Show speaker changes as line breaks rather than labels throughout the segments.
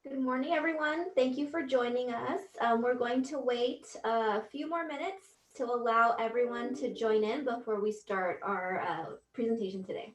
Good morning, everyone. Thank you for joining us. We're going to wait a few more minutes to allow everyone to join in before we start our presentation today.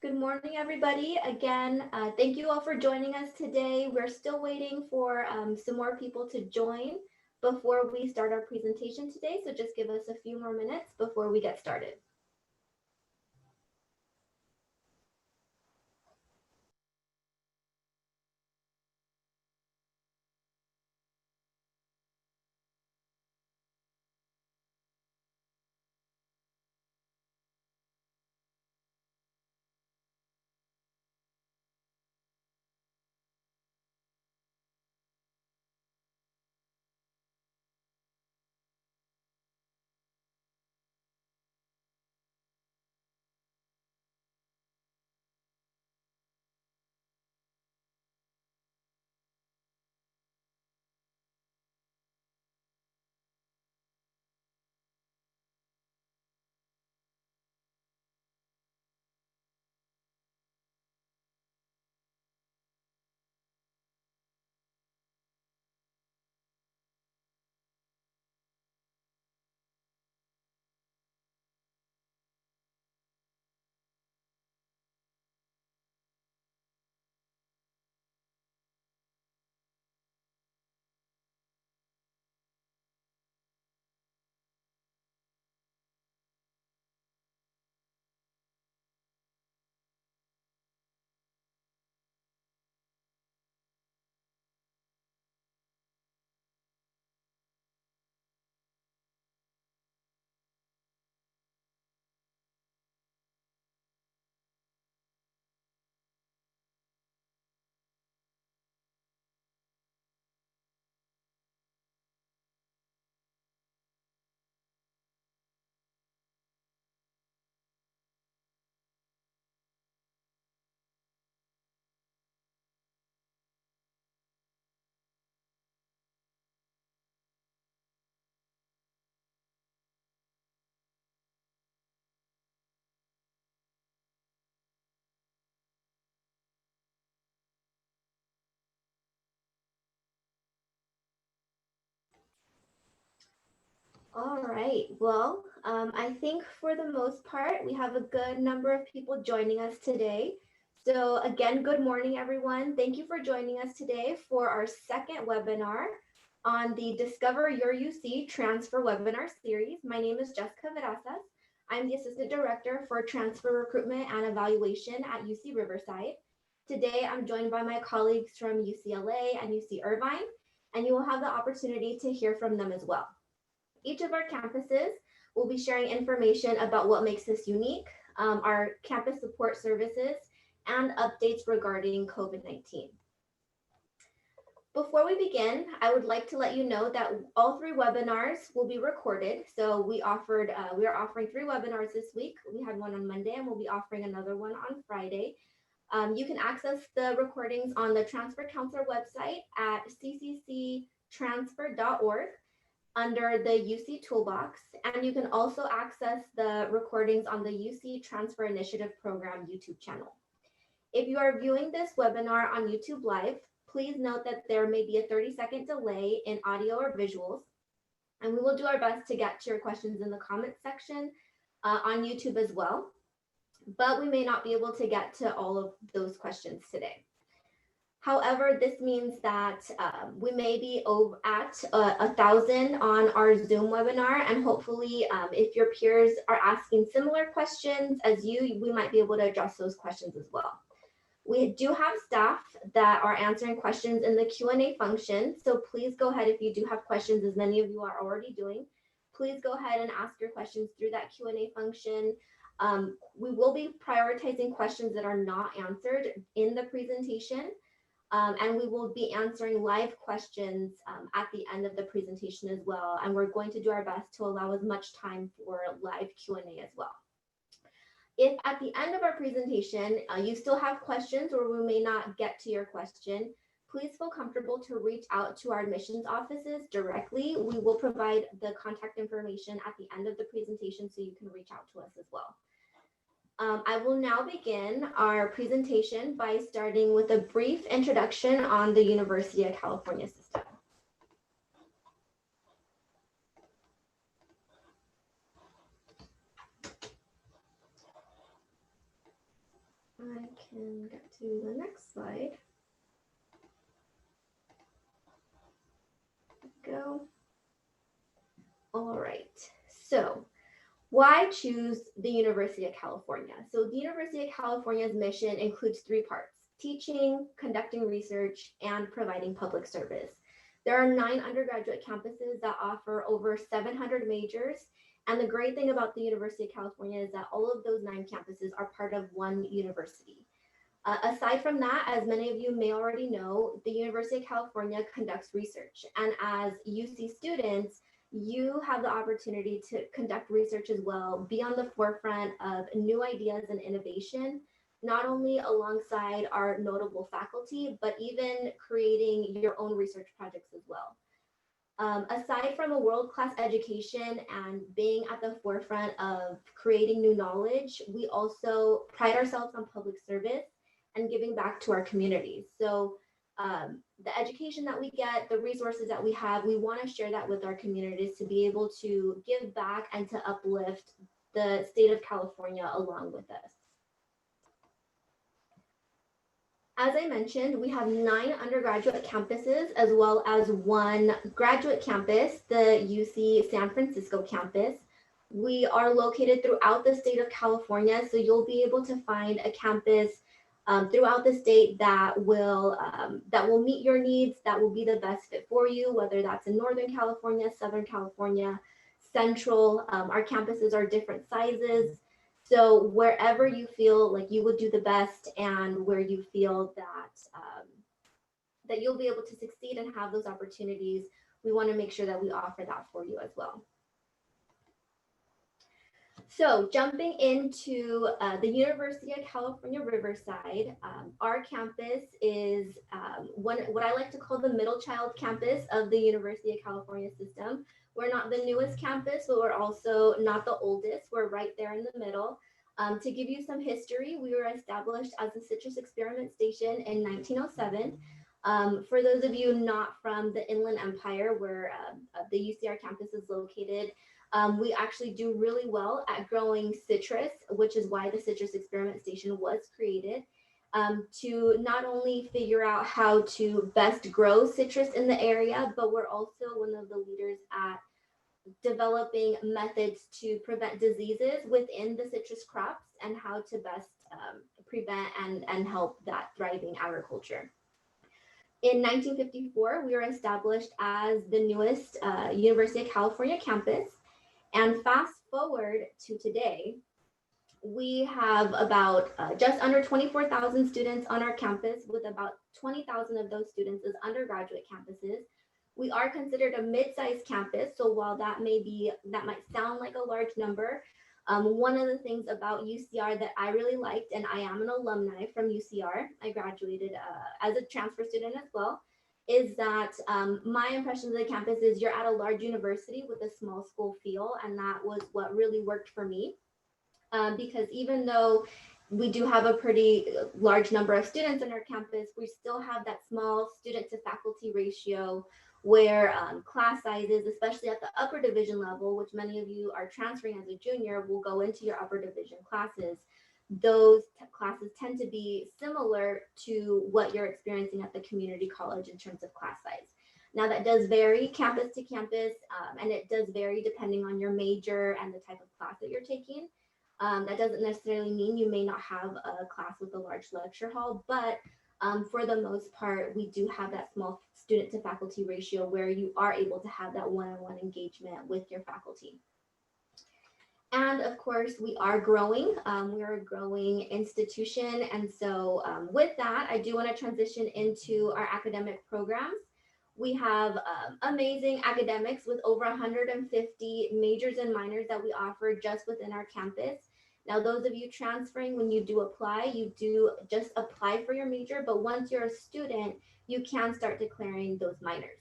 Good morning, everybody. Again, thank you all for joining us today. We're still waiting for some more people to join before we start our presentation today. So just give us a few more minutes before we get started. All right. Well, I think for the most part, we have a good number of people joining us today. So again, good morning, everyone. Thank you for joining us today for our second webinar on the Discover Your UC Transfer webinar series. My name is Jessica Verasas. I'm the Assistant Director for Transfer Recruitment and Evaluation at UC Riverside. Today, I'm joined by my colleagues from UCLA and UC Irvine, and you will have the opportunity to hear from them as well. Each of our campuses will be sharing information about what makes us unique, our campus support services, and updates regarding COVID-19. Before we begin, I would like to let you know that all three webinars will be recorded. So we are offering three webinars this week. We had one on Monday and we'll be offering another one on Friday. You can access the recordings on the Transfer Counselor website at ccctransfer.org under the UC Toolbox, and you can also access the recordings on the UC Transfer Initiative Program YouTube channel. If you are viewing this webinar on YouTube Live, please note that there may be a 30-second delay in audio or visuals, and we will do our best to get to your questions in the comments section on YouTube as well, but we may not be able to get to all of those questions today. However, this means that we may be at 1,000 on our Zoom webinar, and hopefully if your peers are asking similar questions as you, we might be able to address those questions as well. We do have staff that are answering questions in the Q&A function, so please go ahead if you do have questions, as many of you are already doing. Please go ahead and ask your questions through that Q&A function. We will be prioritizing questions that are not answered in the presentation. And we will be answering live questions at the end of the presentation as well. And we're going to do our best to allow as much time for live Q&A as well. If at the end of our presentation, you still have questions or we may not get to your question, please feel comfortable to reach out to our admissions offices directly. We will provide the contact information at the end of the presentation so you can reach out to us as well. I will now begin our presentation by starting with a brief introduction on the University of California system. I can get to the next slide. Go. All right, so why choose the University of California? So the University of California's mission includes three parts: teaching, conducting research, and providing public service. There are 9 undergraduate campuses that offer over 700 majors. And the great thing about the University of California is that all of those 9 campuses are part of one university. Aside from that, as many of you may already know, the University of California conducts research. And as UC students, you have the opportunity to conduct research as well, be on the forefront of new ideas and innovation, not only alongside our notable faculty, but even creating your own research projects as well. Aside from a world-class education and being at the forefront of creating new knowledge, we also pride ourselves on public service and giving back to our communities. So the education that we get, the resources that we have, we want to share that with our communities to be able to give back and to uplift the state of California along with us. As I mentioned, we have 9 undergraduate campuses as well as 1 graduate campus, the UC San Francisco campus. We are located throughout the state of California, so you'll be able to find a campus throughout the state that will meet your needs, that will be the best fit for you, whether that's in Northern California, Southern California, Central. Our campuses are different sizes. So wherever you feel like you would do the best and where you feel that you'll be able to succeed and have those opportunities, we want to make sure that we offer that for you as well. So jumping into the University of California, Riverside, our campus is what I like to call the middle child campus of the University of California system. We're not the newest campus, but we're also not the oldest. We're right there in the middle. To give you some history, we were established as a citrus experiment station in 1907. For those of you not from the Inland Empire, where the UCR campus is located, we actually do really well at growing citrus, which is why the citrus experiment station was created. to not only figure out how to best grow citrus in the area, but we're also one of the leaders at developing methods to prevent diseases within the citrus crops and how to best prevent and help that thriving agriculture. In 1954, we were established as the newest University of California campus. And fast forward to today, we have about just under 24,000 students on our campus, with about 20,000 of those students as undergraduate campuses. We are considered a mid-sized campus, so while that might sound like a large number, one of the things about UCR that I really liked, and I am an alumni from UCR, I graduated as a transfer student as well, is that my impression of the campus is you're at a large university with a small school feel, and that was what really worked for me. Because even though we do have a pretty large number of students on our campus, we still have that small student to faculty ratio where class sizes, especially at the upper division level, which many of you are transferring as a junior, will go into your upper division classes. Those classes tend to be similar to what you're experiencing at the community college in terms of class size. Now that does vary campus to campus, and it does vary depending on your major and the type of class that you're taking. That doesn't necessarily mean you may not have a class with a large lecture hall, but for the most part, we do have that small student to faculty ratio where you are able to have that one-on-one engagement with your faculty. And of course, we are growing. We are a growing institution. And so with that, I do want to transition into our academic programs. We have amazing academics with over 150 majors and minors that we offer just within our campus. Now, those of you transferring, when you do apply, you do just apply for your major, but once you're a student, you can start declaring those minors.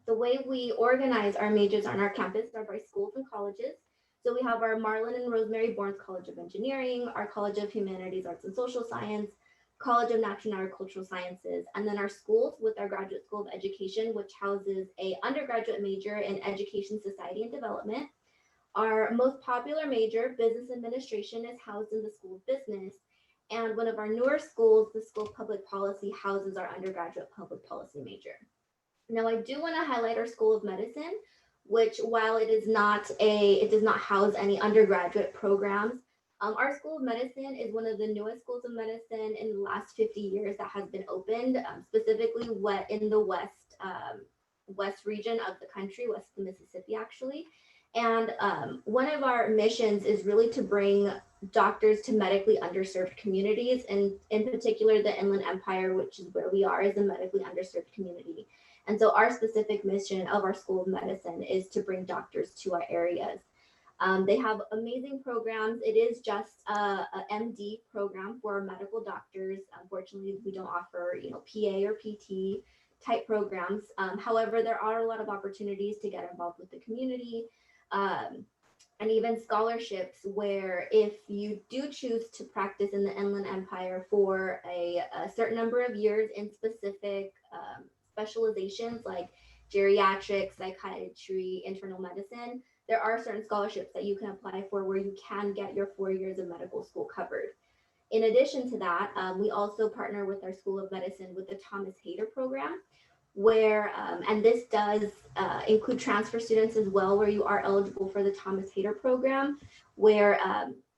The way we organize our majors on our campus are by schools and colleges. So we have our Marlin and Rosemary Bourne College of Engineering, our College of Humanities, Arts and Social Science, College of Natural and Agricultural Sciences, and then our schools with our Graduate School of Education, which houses an undergraduate major in Education, Society, and Development. Our most popular major, Business Administration, is housed in the School of Business. And one of our newer schools, the School of Public Policy, houses our undergraduate public policy major. Now, I do want to highlight our School of Medicine, which while it does not house any undergraduate programs, our School of Medicine is one of the newest schools of medicine in the last 50 years that has been opened, specifically in the west region of the country, west of the Mississippi, actually. And one of our missions is really to bring doctors to medically underserved communities, and in particular, the Inland Empire, which is where we are, is a medically underserved community. And so our specific mission of our School of Medicine is to bring doctors to our areas. They have amazing programs. It is just a MD program for medical doctors. Unfortunately, we don't offer, PA or PT type programs. However, there are a lot of opportunities to get involved with the community, and even scholarships where if you do choose to practice in the Inland Empire for a certain number of years in specific specializations like geriatrics, psychiatry, internal medicine, there are certain scholarships that you can apply for where you can get your 4 years of medical school covered. In addition to that, we also partner with our School of Medicine with the Thomas Hayter program, where, and this does include transfer students as well, where you are eligible for the Thomas Hayter program, where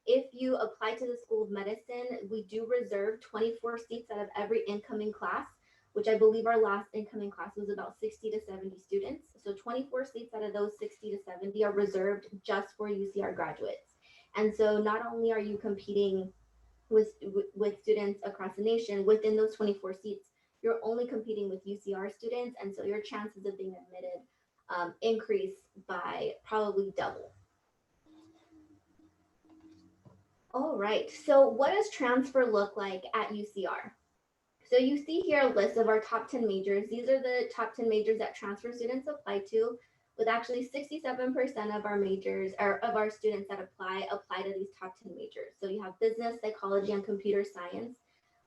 if you apply to the School of Medicine, we do reserve 24 seats out of every incoming class, which I believe our last incoming class was about 60 to 70 students. So 24 seats out of those 60 to 70 are reserved just for UCR graduates. And so not only are you competing with students across the nation within those 24 seats, you're only competing with UCR students. And so your chances of being admitted increase by probably double. All right, so what does transfer look like at UCR? So you see here a list of our top 10 majors. These are the top 10 majors that transfer students apply to, with actually 67% of our majors, or of our students that apply to these top 10 majors. So you have business, psychology, and computer science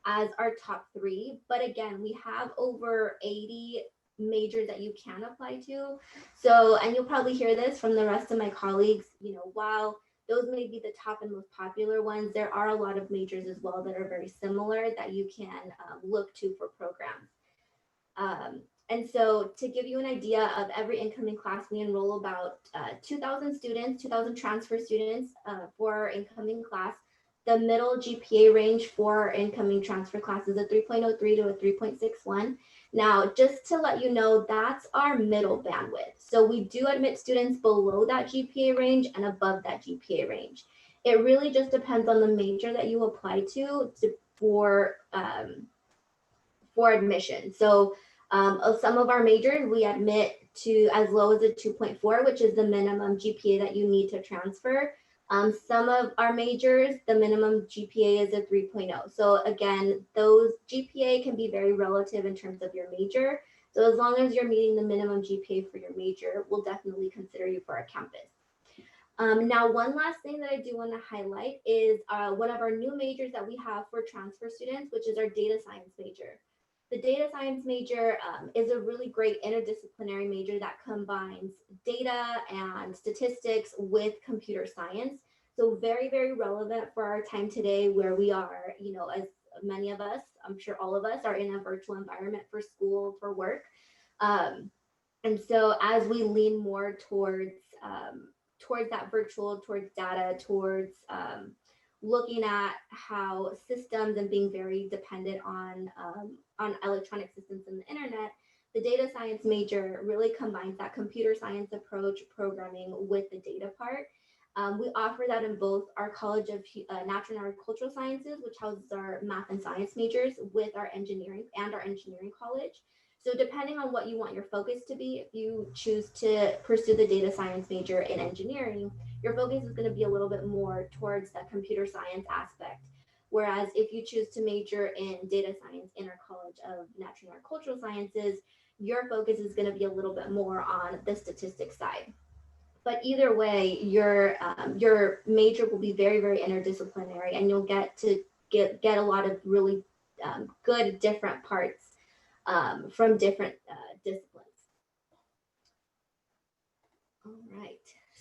as our top 3. But again, we have over 80 majors that you can apply to. So, and you'll probably hear this from the rest of my colleagues, while those may be the top and most popular ones. There are a lot of majors as well that are very similar that you can look to for programs. And so to give you an idea of every incoming class, we enroll about 2,000 students, 2,000 transfer students for our incoming class. The middle GPA range for our incoming transfer class is a 3.03 to a 3.61. Now, just to let you know, that's our middle bandwidth. So we do admit students below that GPA range and above that GPA range. It really just depends on the major that you apply to for admission. So of some of our majors, we admit to as low as a 2.4, which is the minimum GPA that you need to transfer. Some of our majors, the minimum GPA is a 3.0. So again, those GPA can be very relative in terms of your major. So as long as you're meeting the minimum GPA for your major, we'll definitely consider you for our campus. Now, one last thing that I do want to highlight is one of our new majors that we have for transfer students, which is our data science major. The data science major is a really great interdisciplinary major that combines data and statistics with computer science. So very, very relevant for our time today where we are, you know, as many of us, I'm sure all of us are in a virtual environment for school, for work. And so as we lean more towards that virtual, towards data, towards looking at how systems and being very dependent on electronic systems and the internet, the data science major really combines that computer science approach programming with the data part. We offer that in both our College of Natural and Agricultural Sciences, which houses our math and science majors, with our engineering and our engineering college. So depending on what you want your focus to be, if you choose to pursue the data science major in engineering, your focus is going to be a little bit more towards that computer science aspect. Whereas if you choose to major in data science in our College of Natural and Agricultural Sciences, your focus is going to be a little bit more on the statistics side. But either way, your major will be very, very interdisciplinary, and you'll get to get a lot of really good different parts from different disciplines. All right,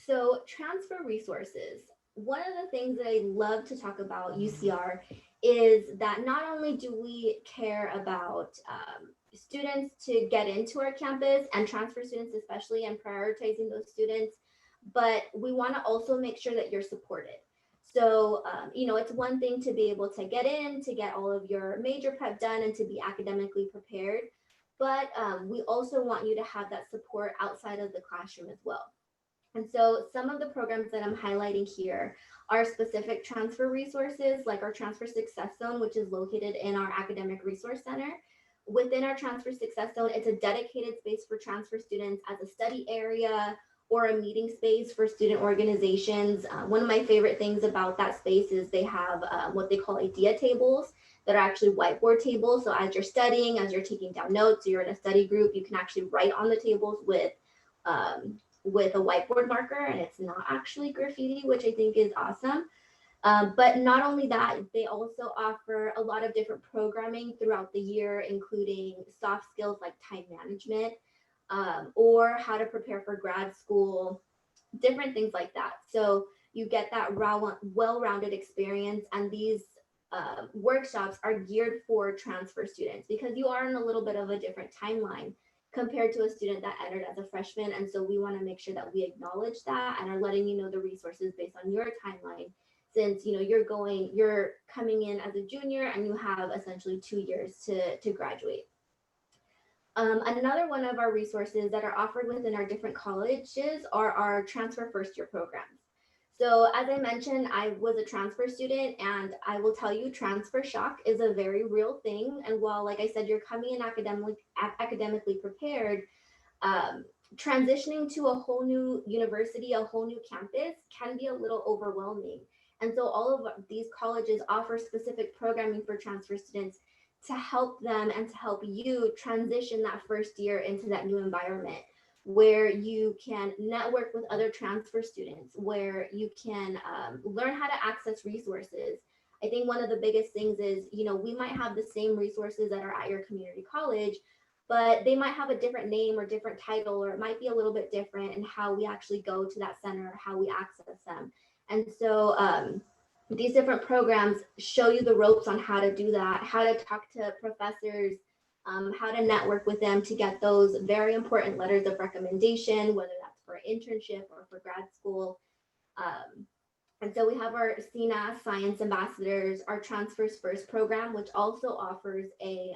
so transfer resources. One of the things that I love to talk about UCR is that not only do we care about students to get into our campus and transfer students especially and prioritizing those students, but we want to also make sure that you're supported. So, you know, it's one thing to be able to get in, to get all of your major prep done and to be academically prepared, but we also want you to have that support outside of the classroom as well. And so some of the programs that I'm highlighting here are specific transfer resources, like our Transfer Success Zone, which is located in our Academic Resource Center. Within our Transfer Success Zone, it's a dedicated space for transfer students as a study area or a meeting space for student organizations. One of my favorite things about that space is they have what they call idea tables that are actually whiteboard tables. So as you're studying, as you're taking down notes, you're in a study group, you can actually write on the tables with a whiteboard marker, and it's not actually graffiti, which I think is awesome. But not only that, they also offer a lot of different programming throughout the year, including soft skills like time management or how to prepare for grad school, different things like that. So you get that well-rounded experience, and these workshops are geared for transfer students because you are in a little bit of a different timeline compared to a student that entered as a freshman. And so we want to make sure that we acknowledge that and are letting you know the resources based on your timeline, since you know you're coming in as a junior and you have essentially 2 years to graduate. Another one of our resources that are offered within our different colleges are our transfer first year programs. So as I mentioned, I was a transfer student, and I will tell you transfer shock is a very real thing. And while, like I said, you're coming in academically prepared, transitioning to a whole new university, a whole new campus can be a little overwhelming. And so all of these colleges offer specific programming for transfer students to help them and to help you transition that first year into that new environment, where you can network with other transfer students, where you can learn how to access resources. I think one of the biggest things is, you know, we might have the same resources that are at your community college, but they might have a different name or different title, or it might be a little bit different in how we actually go to that center, how we access them. And so these different programs show you the ropes on how to do that, how to talk to professors, how to network with them to get those very important letters of recommendation, whether that's for internship or for grad school. Um, and so we have our CNAS Science Ambassadors, our Transfers First program, which also offers a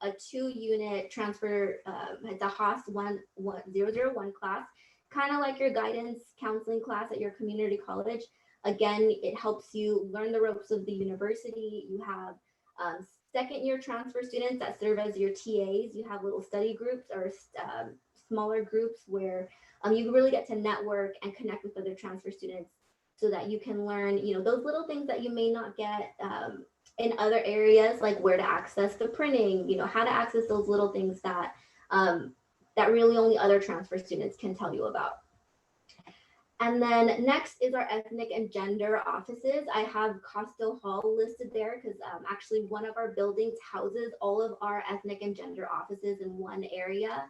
2-unit transfer. It's a HOS 1001 class, kind of like your guidance counseling class at your community college. Again, it helps you learn the ropes of the university. You have second year transfer students that serve as your TAs. You have little study groups or smaller groups where you really get to network and connect with other transfer students so that you can learn, those little things that you may not get in other areas, like where to access the printing, how to access those little things that really only other transfer students can tell you about. And then next is our ethnic and gender offices. I have Costo Hall listed there because actually one of our buildings houses all of our ethnic and gender offices in one area.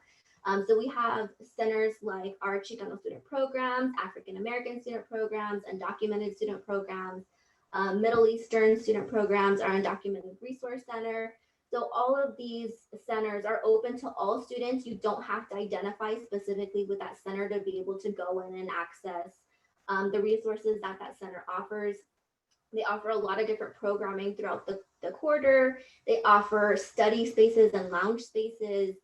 So we have centers like our Chicano student programs, African American student programs, undocumented student programs, Middle Eastern student programs, our Undocumented Resource Center. So all of these centers are open to all students. You don't have to identify specifically with that center to be able to go in and access the resources that that center offers. They offer a lot of different programming throughout the quarter. They offer study spaces and lounge spaces.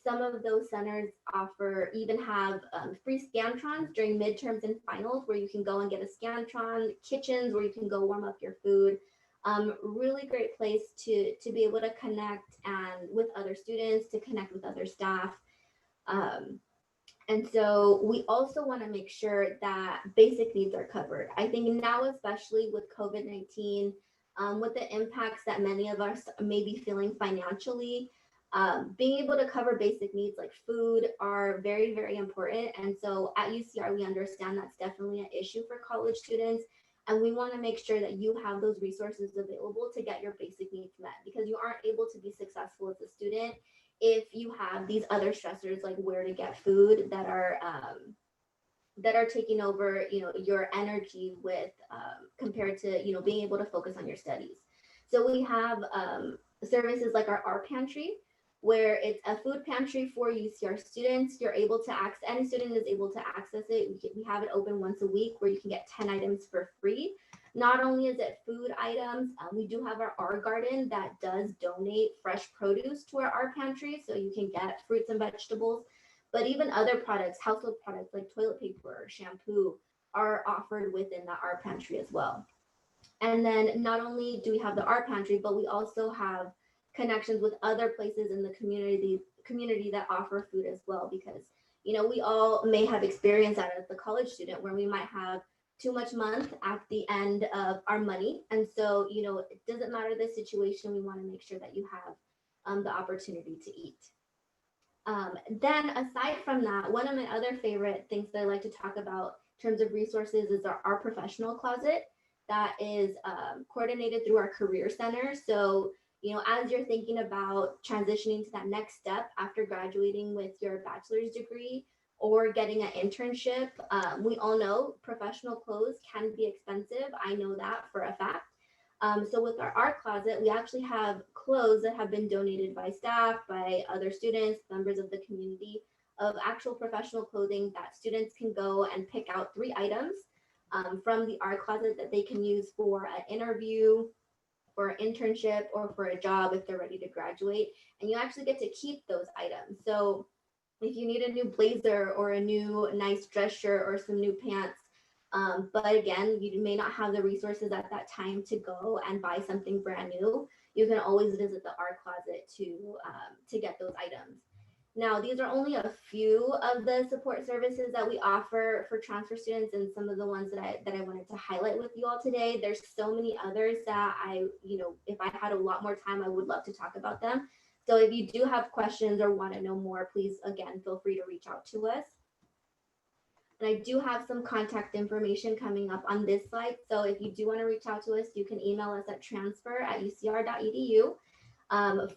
Some of those centers even have free Scantrons during midterms and finals where you can go and get a Scantron, kitchens where you can go warm up your food. Really great place to be able to connect and with other students, to connect with other staff. And so we also want to make sure that basic needs are covered. I think now, especially with COVID-19, with the impacts that many of us may be feeling financially, being able to cover basic needs like food are very, very important. And so at UCR, we understand that's definitely an issue for college students. And we want to make sure that you have those resources available to get your basic needs met, because you aren't able to be successful as a student if you have these other stressors like where to get food that are taking over your energy with compared to being able to focus on your studies. So we have services like our pantry, where it's a food pantry for UCR students. You're able to access, any student is able to access it. We have it open once a week where you can get 10 items for free. Not only is it food items, we do have our garden that does donate fresh produce to our pantry, so you can get fruits and vegetables. But even other products, household products like toilet paper, shampoo, are offered within the art pantry as well. And then not only do we have the art pantry, but we also have connections with other places in the community that offer food as well, because we all may have experienced that as a college student where we might have too much month at the end of our money. And so it doesn't matter the situation, we want to make sure that you have the opportunity to eat. Then aside from that, one of my other favorite things that I like to talk about in terms of resources is our professional closet that is coordinated through our career center. So as you're thinking about transitioning to that next step after graduating with your bachelor's degree or getting an internship, we all know professional clothes can be expensive. I know that for a fact. So with our art closet, we actually have clothes that have been donated by staff, by other students, members of the community, of actual professional clothing that students can go and pick out 3 items from the art closet that they can use for an interview, for an internship, or for a job if they're ready to graduate. And you actually get to keep those items. So if you need a new blazer or a new nice dress shirt or some new pants, but again, you may not have the resources at that time to go and buy something brand new, you can always visit the art closet to get those items. Now, these are only a few of the support services that we offer for transfer students, and some of the ones that I wanted to highlight with you all today. There's so many others that if I had a lot more time, I would love to talk about them. So if you do have questions or want to know more, please, again, feel free to reach out to us. And I do have some contact information coming up on this slide. So if you do want to reach out to us, you can email us at transfer@ucr.edu.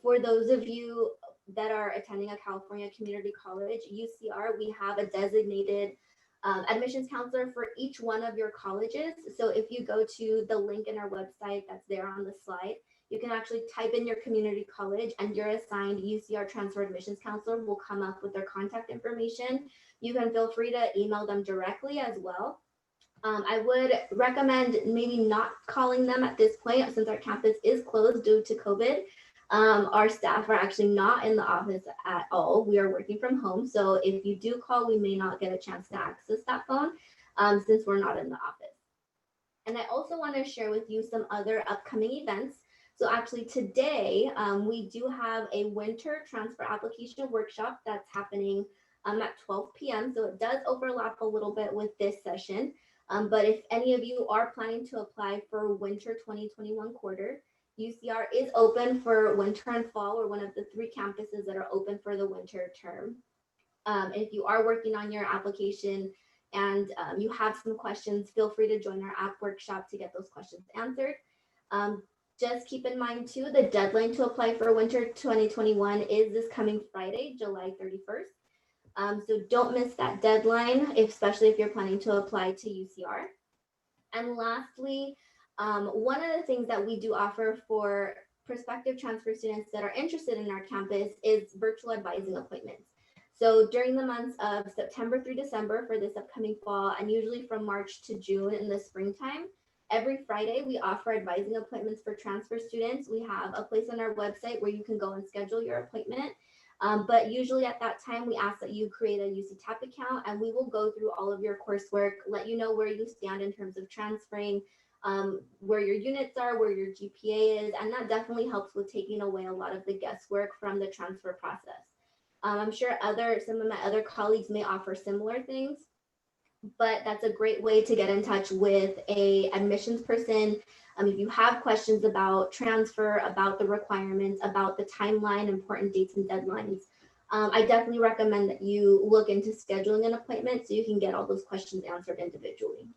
For those of you that are attending a California community college, UCR, we have a designated admissions counselor for each one of your colleges. So if you go to the link in our website that's there on the slide, you can actually type in your community college and your assigned UCR transfer admissions counselor will come up with their contact information. You can feel free to email them directly as well. I would recommend maybe not calling them at this point since our campus is closed due to COVID. Our staff are actually not in the office at all. We are working from home. So if you do call, we may not get a chance to access that phone since we're not in the office. And I also want to share with you some other upcoming events. So actually today, we do have a winter transfer application workshop that's happening at 12 p.m. So it does overlap a little bit with this session. But if any of you are planning to apply for winter 2021 quarter, UCR is open for winter and fall. We're one of the 3 campuses that are open for the winter term. If you are working on your application and you have some questions, feel free to join our app workshop to get those questions answered. Just keep in mind too, the deadline to apply for winter 2021 is this coming Friday, July 31st. So don't miss that deadline, especially if you're planning to apply to UCR. And lastly, one of the things that we do offer for prospective transfer students that are interested in our campus is virtual advising appointments. So during the months of September through December for this upcoming fall, and usually from March to June in the springtime, every Friday we offer advising appointments for transfer students. We have a place on our website where you can go and schedule your appointment. But usually at that time, we ask that you create a UC TAP account and we will go through all of your coursework, let you know where you stand in terms of transferring, where your units are, where your GPA is, and that definitely helps with taking away a lot of the guesswork from the transfer process. I'm sure some of my other colleagues may offer similar things, but that's a great way to get in touch with a admissions person. If you have questions about transfer, about the requirements, about the timeline, important dates and deadlines, I definitely recommend that you look into scheduling an appointment so you can get all those questions answered individually.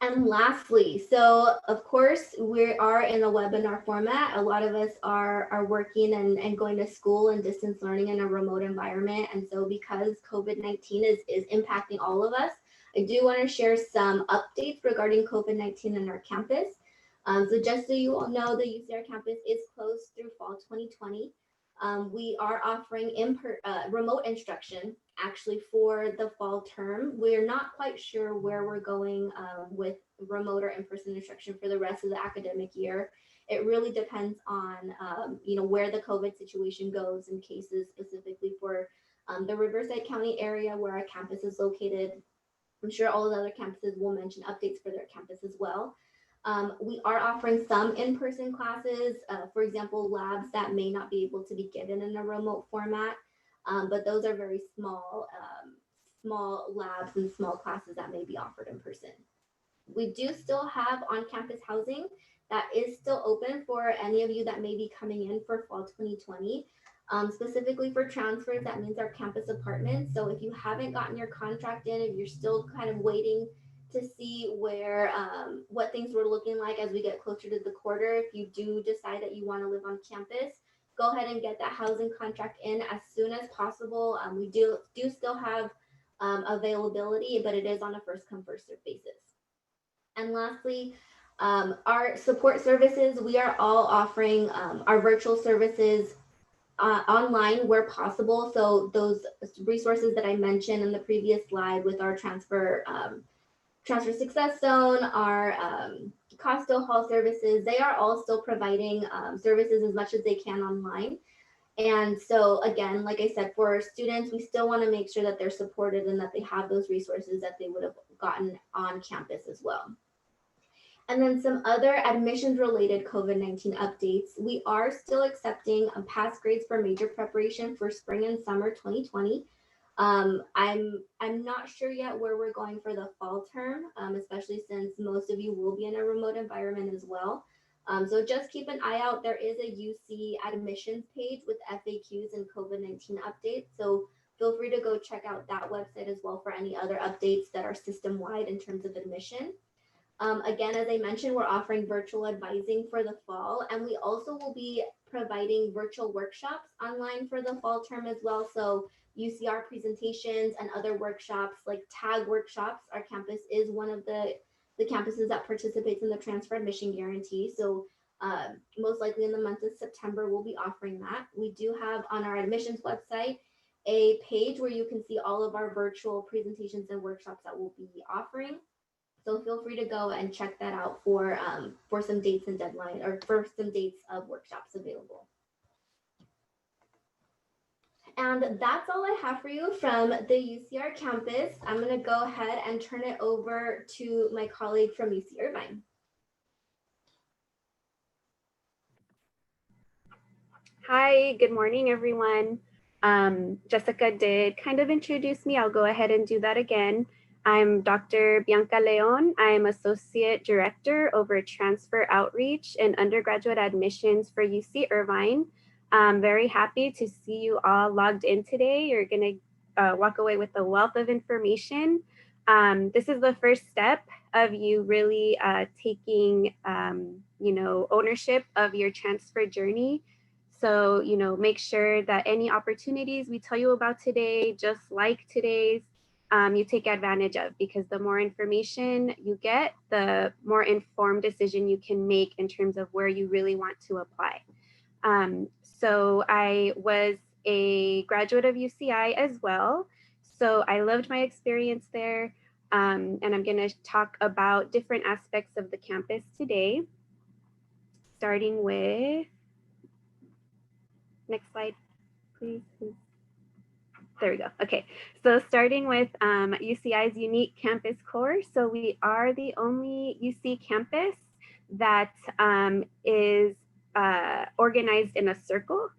And lastly, so of course, we are in a webinar format. A lot of us are working and going to school and distance learning in a remote environment. And so because COVID-19 is impacting all of us, I do want to share some updates regarding COVID-19 in our campus. So just so you all know, the UCR campus is closed through fall 2020. We are offering remote instruction actually for the fall term. We're not quite sure where we're going with remote or in-person instruction for the rest of the academic year. It really depends on where the COVID situation goes in cases specifically for the Riverside County area where our campus is located. I'm sure all the other campuses will mention updates for their campus as well. We are offering some in-person classes, for example, labs that may not be able to be given in a remote format, but those are very small labs and small classes that may be offered in person. We do still have on-campus housing that is still open for any of you that may be coming in for fall 2020. Specifically for transfers, that means our campus apartments. So if you haven't gotten your contract in, if you're still kind of waiting to see where what things were looking like as we get closer to the quarter, if you do decide that you want to live on campus, go ahead and get that housing contract in as soon as possible. We do still have availability, but it is on a first come first served basis. And lastly, our support services, we are all offering our virtual services online where possible. So those resources that I mentioned in the previous slide with our transfer success zone, our Costco hall services, they are all still providing services as much as they can online. And so again, like I said, for students, we still want to make sure that they're supported and that they have those resources that they would have gotten on campus as well. And then some other admissions related COVID-19 updates. We are still accepting pass grades for major preparation for spring and summer 2020. I'm not sure yet where we're going for the fall term, especially since most of you will be in a remote environment as well. So just keep an eye out. There is a UC admissions page with FAQs and COVID-19 updates. So feel free to go check out that website as well for any other updates that are system-wide in terms of admission. Again, as I mentioned, we're offering virtual advising for the fall, and we also will be providing virtual workshops online for the fall term as well. So UCR presentations and other workshops like tag workshops. Our campus is one of the campuses that participates in the transfer admission guarantee. So most likely in the month of September, we'll be offering that. We do have on our admissions website a page where you can see all of our virtual presentations and workshops that we'll be offering. So feel free to go and check that out for some dates and deadline or for some dates of workshops available. And that's all I have for you from the UCR campus. I'm going to go ahead and turn it over to my colleague from UC Irvine.
Hi, good morning, everyone. Jessica did kind of introduce me. I'll go ahead and do that again. I'm Dr. Bianca Leon. I'm Associate Director over Transfer Outreach and Undergraduate Admissions for UC Irvine. I'm very happy to see you all logged in today. You're going to walk away with a wealth of information. This is the first step of you really taking ownership of your transfer journey. So, make sure that any opportunities we tell you about today, just like today's, you take advantage of, because the more information you get, the more informed decision you can make in terms of where you really want to apply. So I was a graduate of UCI as well. So I loved my experience there. And I'm going to talk about different aspects of the campus today, starting with, next slide, please. There we go. Okay, so starting with UCI's unique campus core. So we are the only UC campus that is organized in a circle.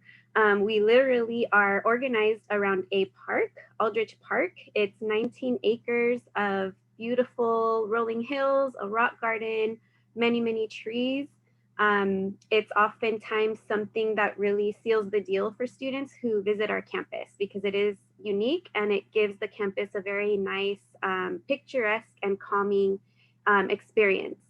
We literally are organized around a park, Aldrich Park. It's 19 acres of beautiful rolling hills, a rock garden, many, many trees. It's oftentimes something that really seals the deal for students who visit our campus, because it is unique and it gives the campus a very nice, picturesque and calming experience.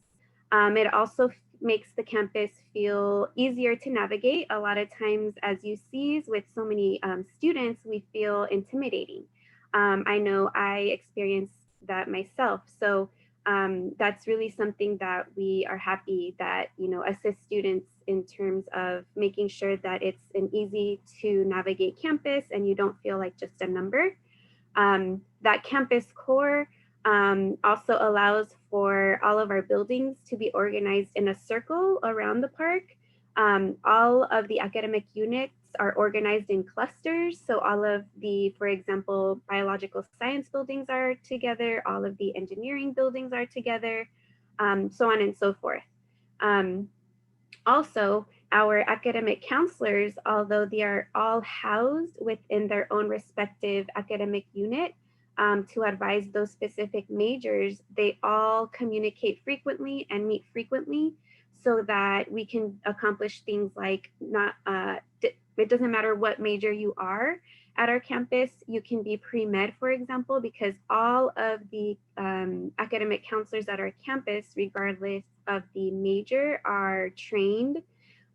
It also makes the campus feel easier to navigate. A lot of times as UCs with so many students, we feel intimidating. I know I experienced that myself. So that's really something that we are happy that, assist students in terms of making sure that it's an easy to navigate campus and you don't feel like just a number. That campus core also allows for all of our buildings to be organized in a circle around the park. All of the academic units are organized in clusters. So all of the, for example, biological science buildings are together, all of the engineering buildings are together, so on and so forth. Also, our academic counselors, although they are all housed within their own respective academic unit, to advise those specific majors, they all communicate frequently and meet frequently so that we can accomplish things like it doesn't matter what major you are at our campus. You can be pre-med, for example, because all of the academic counselors at our campus, regardless of the major, are trained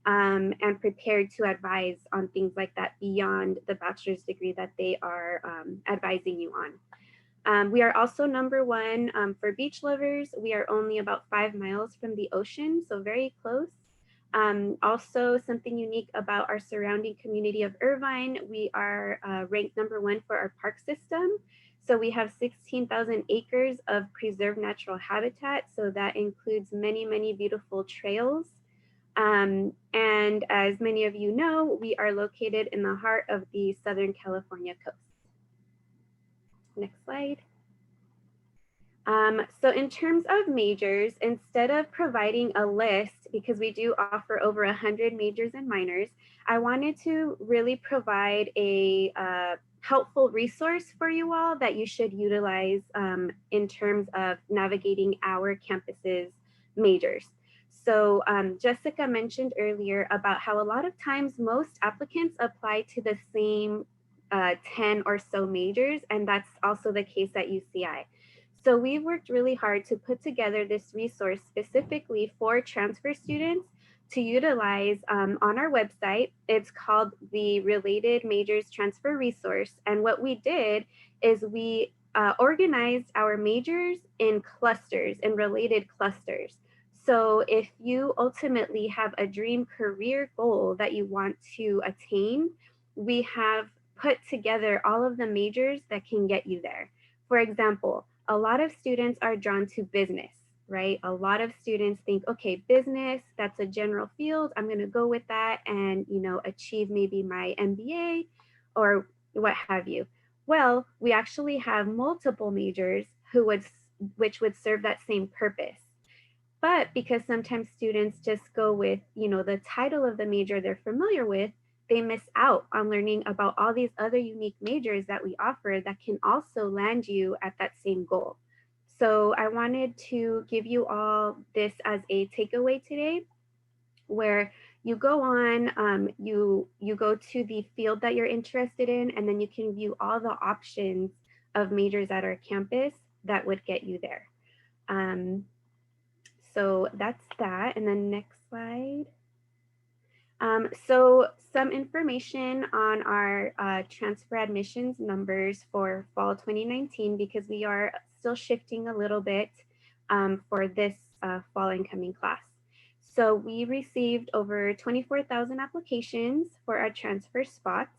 and prepared to advise on things like that beyond the bachelor's degree that they are advising you on. We are also #1 for beach lovers. We are only about 5 miles from the ocean, so very close. Also, something unique about our surrounding community of Irvine, we are ranked #1 for our park system. So we have 16,000 acres of preserved natural habitat. So that includes many, many beautiful trails. And as many of you know, we are located in the heart of the Southern California coast. Next slide. So in terms of majors, instead of providing a list, because we do offer over 100 majors and minors, I wanted to really provide a helpful resource for you all that you should utilize in terms of navigating our campus's majors. So Jessica mentioned earlier about how a lot of times most applicants apply to the same 10 or so majors, and that's also the case at UCI. So we've worked really hard to put together this resource specifically for transfer students to utilize on our website. It's called the Related Majors Transfer Resource. And what we did is we organized our majors in clusters and related clusters. So if you ultimately have a dream career goal that you want to attain, we have put together all of the majors that can get you there. For example, a lot of students are drawn to business, right? A lot of students think, okay, business, that's a general field. I'm going to go with that and, achieve maybe my MBA or what have you. Well, we actually have multiple majors which would serve that same purpose. But because sometimes students just go with, the title of the major they're familiar with, they miss out on learning about all these other unique majors that we offer that can also land you at that same goal. So I wanted to give you all this as a takeaway today, where you go on, you go to the field that you're interested in, and then you can view all the options of majors at our campus that would get you there. So that's that. And then next slide. So some information on our transfer admissions numbers for fall 2019, because we are still shifting a little bit for this fall incoming class. So we received over 24,000 applications for our transfer spots.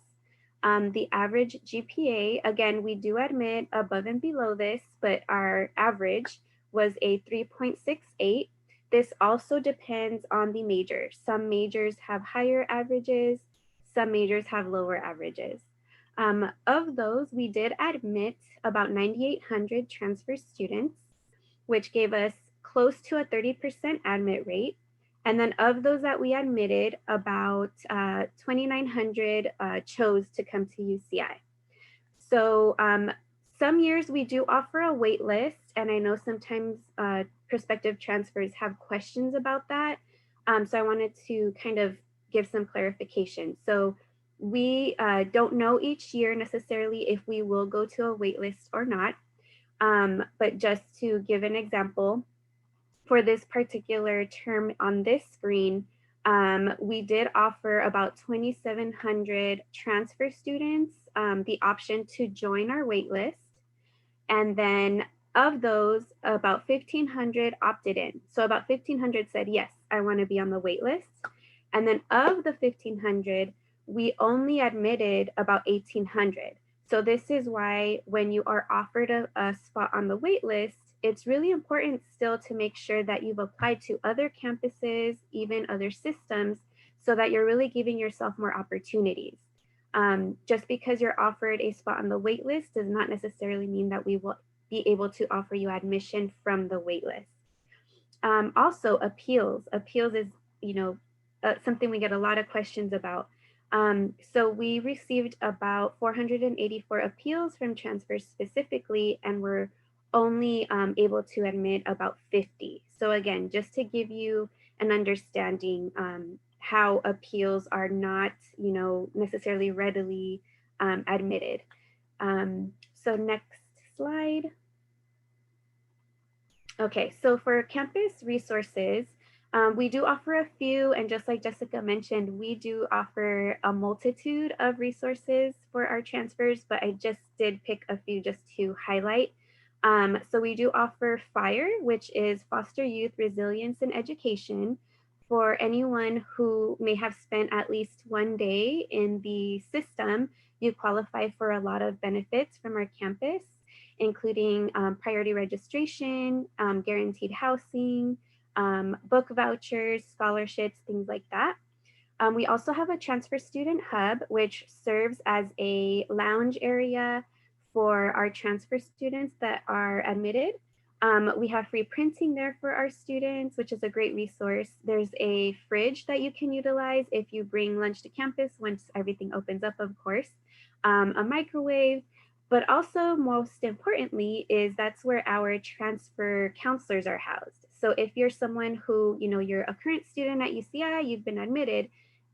The average GPA, again, we do admit above and below this, but our average was a 3.68. This also depends on the major. Some majors have higher averages, some majors have lower averages. Of those, we did admit about 9,800 transfer students, which gave us close to a 30% admit rate. And then of those that we admitted, about 2,900 chose to come to UCI. So some years we do offer a wait list, and I know sometimes prospective transfers have questions about that. So I wanted to kind of give some clarification. So we don't know each year necessarily if we will go to a wait list or not. But just to give an example, for this particular term on this screen, we did offer about 2,700 transfer students the option to join our wait list. And then of those, about 1,500 opted in. So about 1,500 said, yes, I want to be on the wait list. And then of the 1,500, we only admitted about 1,800. So this is why when you are offered a spot on the wait list, it's really important still to make sure that you've applied to other campuses, even other systems, so that you're really giving yourself more opportunities. Just because you're offered a spot on the wait list does not necessarily mean that we will be able to offer you admission from the wait list. Also, appeals. Appeals is, something we get a lot of questions about. So we received about 484 appeals from transfers specifically, and we're only able to admit about 50. So again, just to give you an understanding how appeals are not, necessarily readily admitted. So next slide. Okay, so for campus resources, we do offer a few, and just like Jessica mentioned, we do offer a multitude of resources for our transfers, but I just did pick a few just to highlight. So we do offer FIRE, which is Foster Youth Resilience and Education, for anyone who may have spent at least one day in the system. You qualify for a lot of benefits from our campus, including priority registration, guaranteed housing, book vouchers, scholarships, things like that. We also have a transfer student hub, which serves as a lounge area for our transfer students that are admitted. We have free printing there for our students, which is a great resource. There's a fridge that you can utilize if you bring lunch to campus once everything opens up, of course. A microwave, but also most importantly is that's where our transfer counselors are housed. So if you're someone who, you're a current student at UCI, you've been admitted,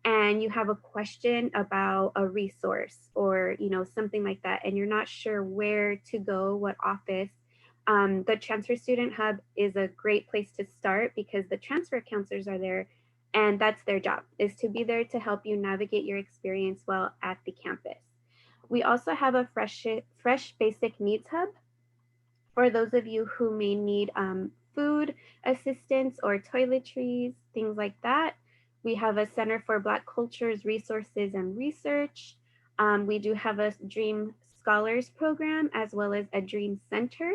and you have a question about a resource or, something like that, and you're not sure where to go, what office, the Transfer Student Hub is a great place to start because the transfer counselors are there And that's their job, is to be there to help you navigate your experience while at the campus. We also have a fresh basic needs hub for those of you who may need food assistance or toiletries, things like that. We have a Center for Black Cultures, Resources, and Research. We do have a Dream Scholars program as well as a Dream Center.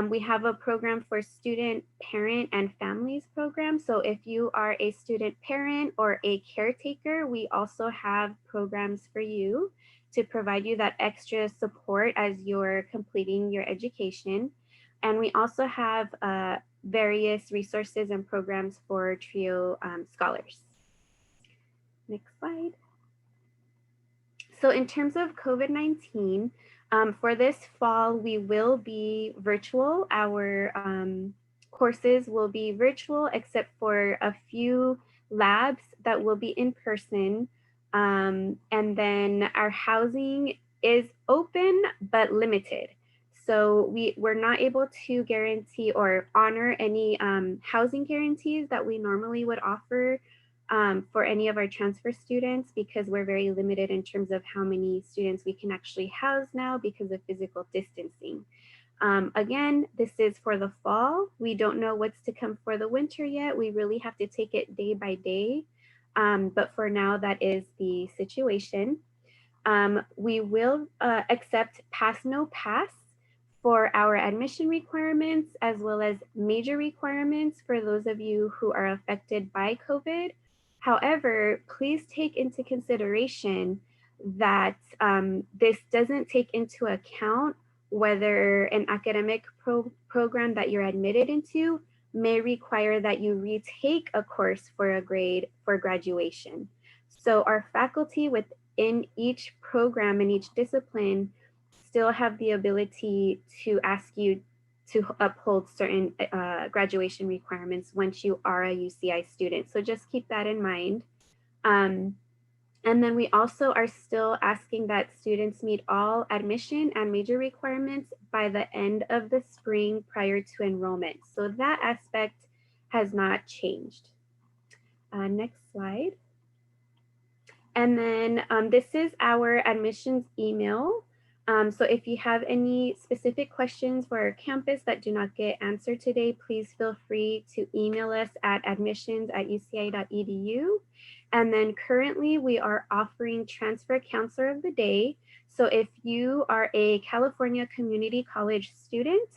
We have a program for student, parent, and families program. So if you are a student parent or a caretaker, we also have programs for you to provide you that extra support as you're completing your education. And we also have various resources and programs for TRIO scholars. Next slide. So in terms of COVID-19, for this fall, we will be virtual. Our courses will be virtual, except for a few labs that will be in person. And then our housing is open, but limited. So we're not able to guarantee or honor any housing guarantees that we normally would offer for any of our transfer students, because we're very limited in terms of how many students we can actually house now because of physical distancing. Again, this is for the fall. We don't know what's to come for the winter yet. We really have to take it day by day. But for now, that is the situation. We will accept pass no pass for our admission requirements, as well as major requirements for those of you who are affected by COVID. However, please take into consideration that this doesn't take into account whether an academic program that you're admitted into may require that you retake a course for a grade for graduation. So our faculty within each program and each discipline still have the ability to ask you to uphold certain graduation requirements once you are a UCI student. So just keep that in mind. And then we also are still asking that students meet all admission and major requirements by the end of the spring prior to enrollment. So that aspect has not changed. Next slide. And then this is our admissions email. So if you have any specific questions for our campus that do not get answered today, please feel free to email us at admissions@uci.edu. And then currently we are offering Transfer Counselor of the Day. So if you are a California Community College student,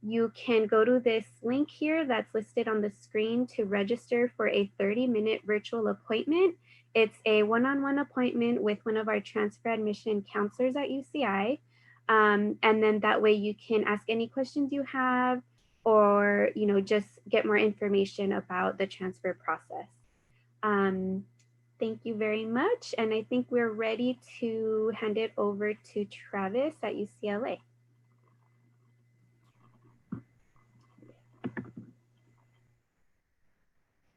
you can go to this link here that's listed on the screen to register for a 30-minute virtual appointment. It's a one-on-one appointment with one of our transfer admission counselors at UCI. And then that way you can ask any questions you have, or just get more information about the transfer process. Thank you very much. And I think we're ready to hand it over to Travis at UCLA.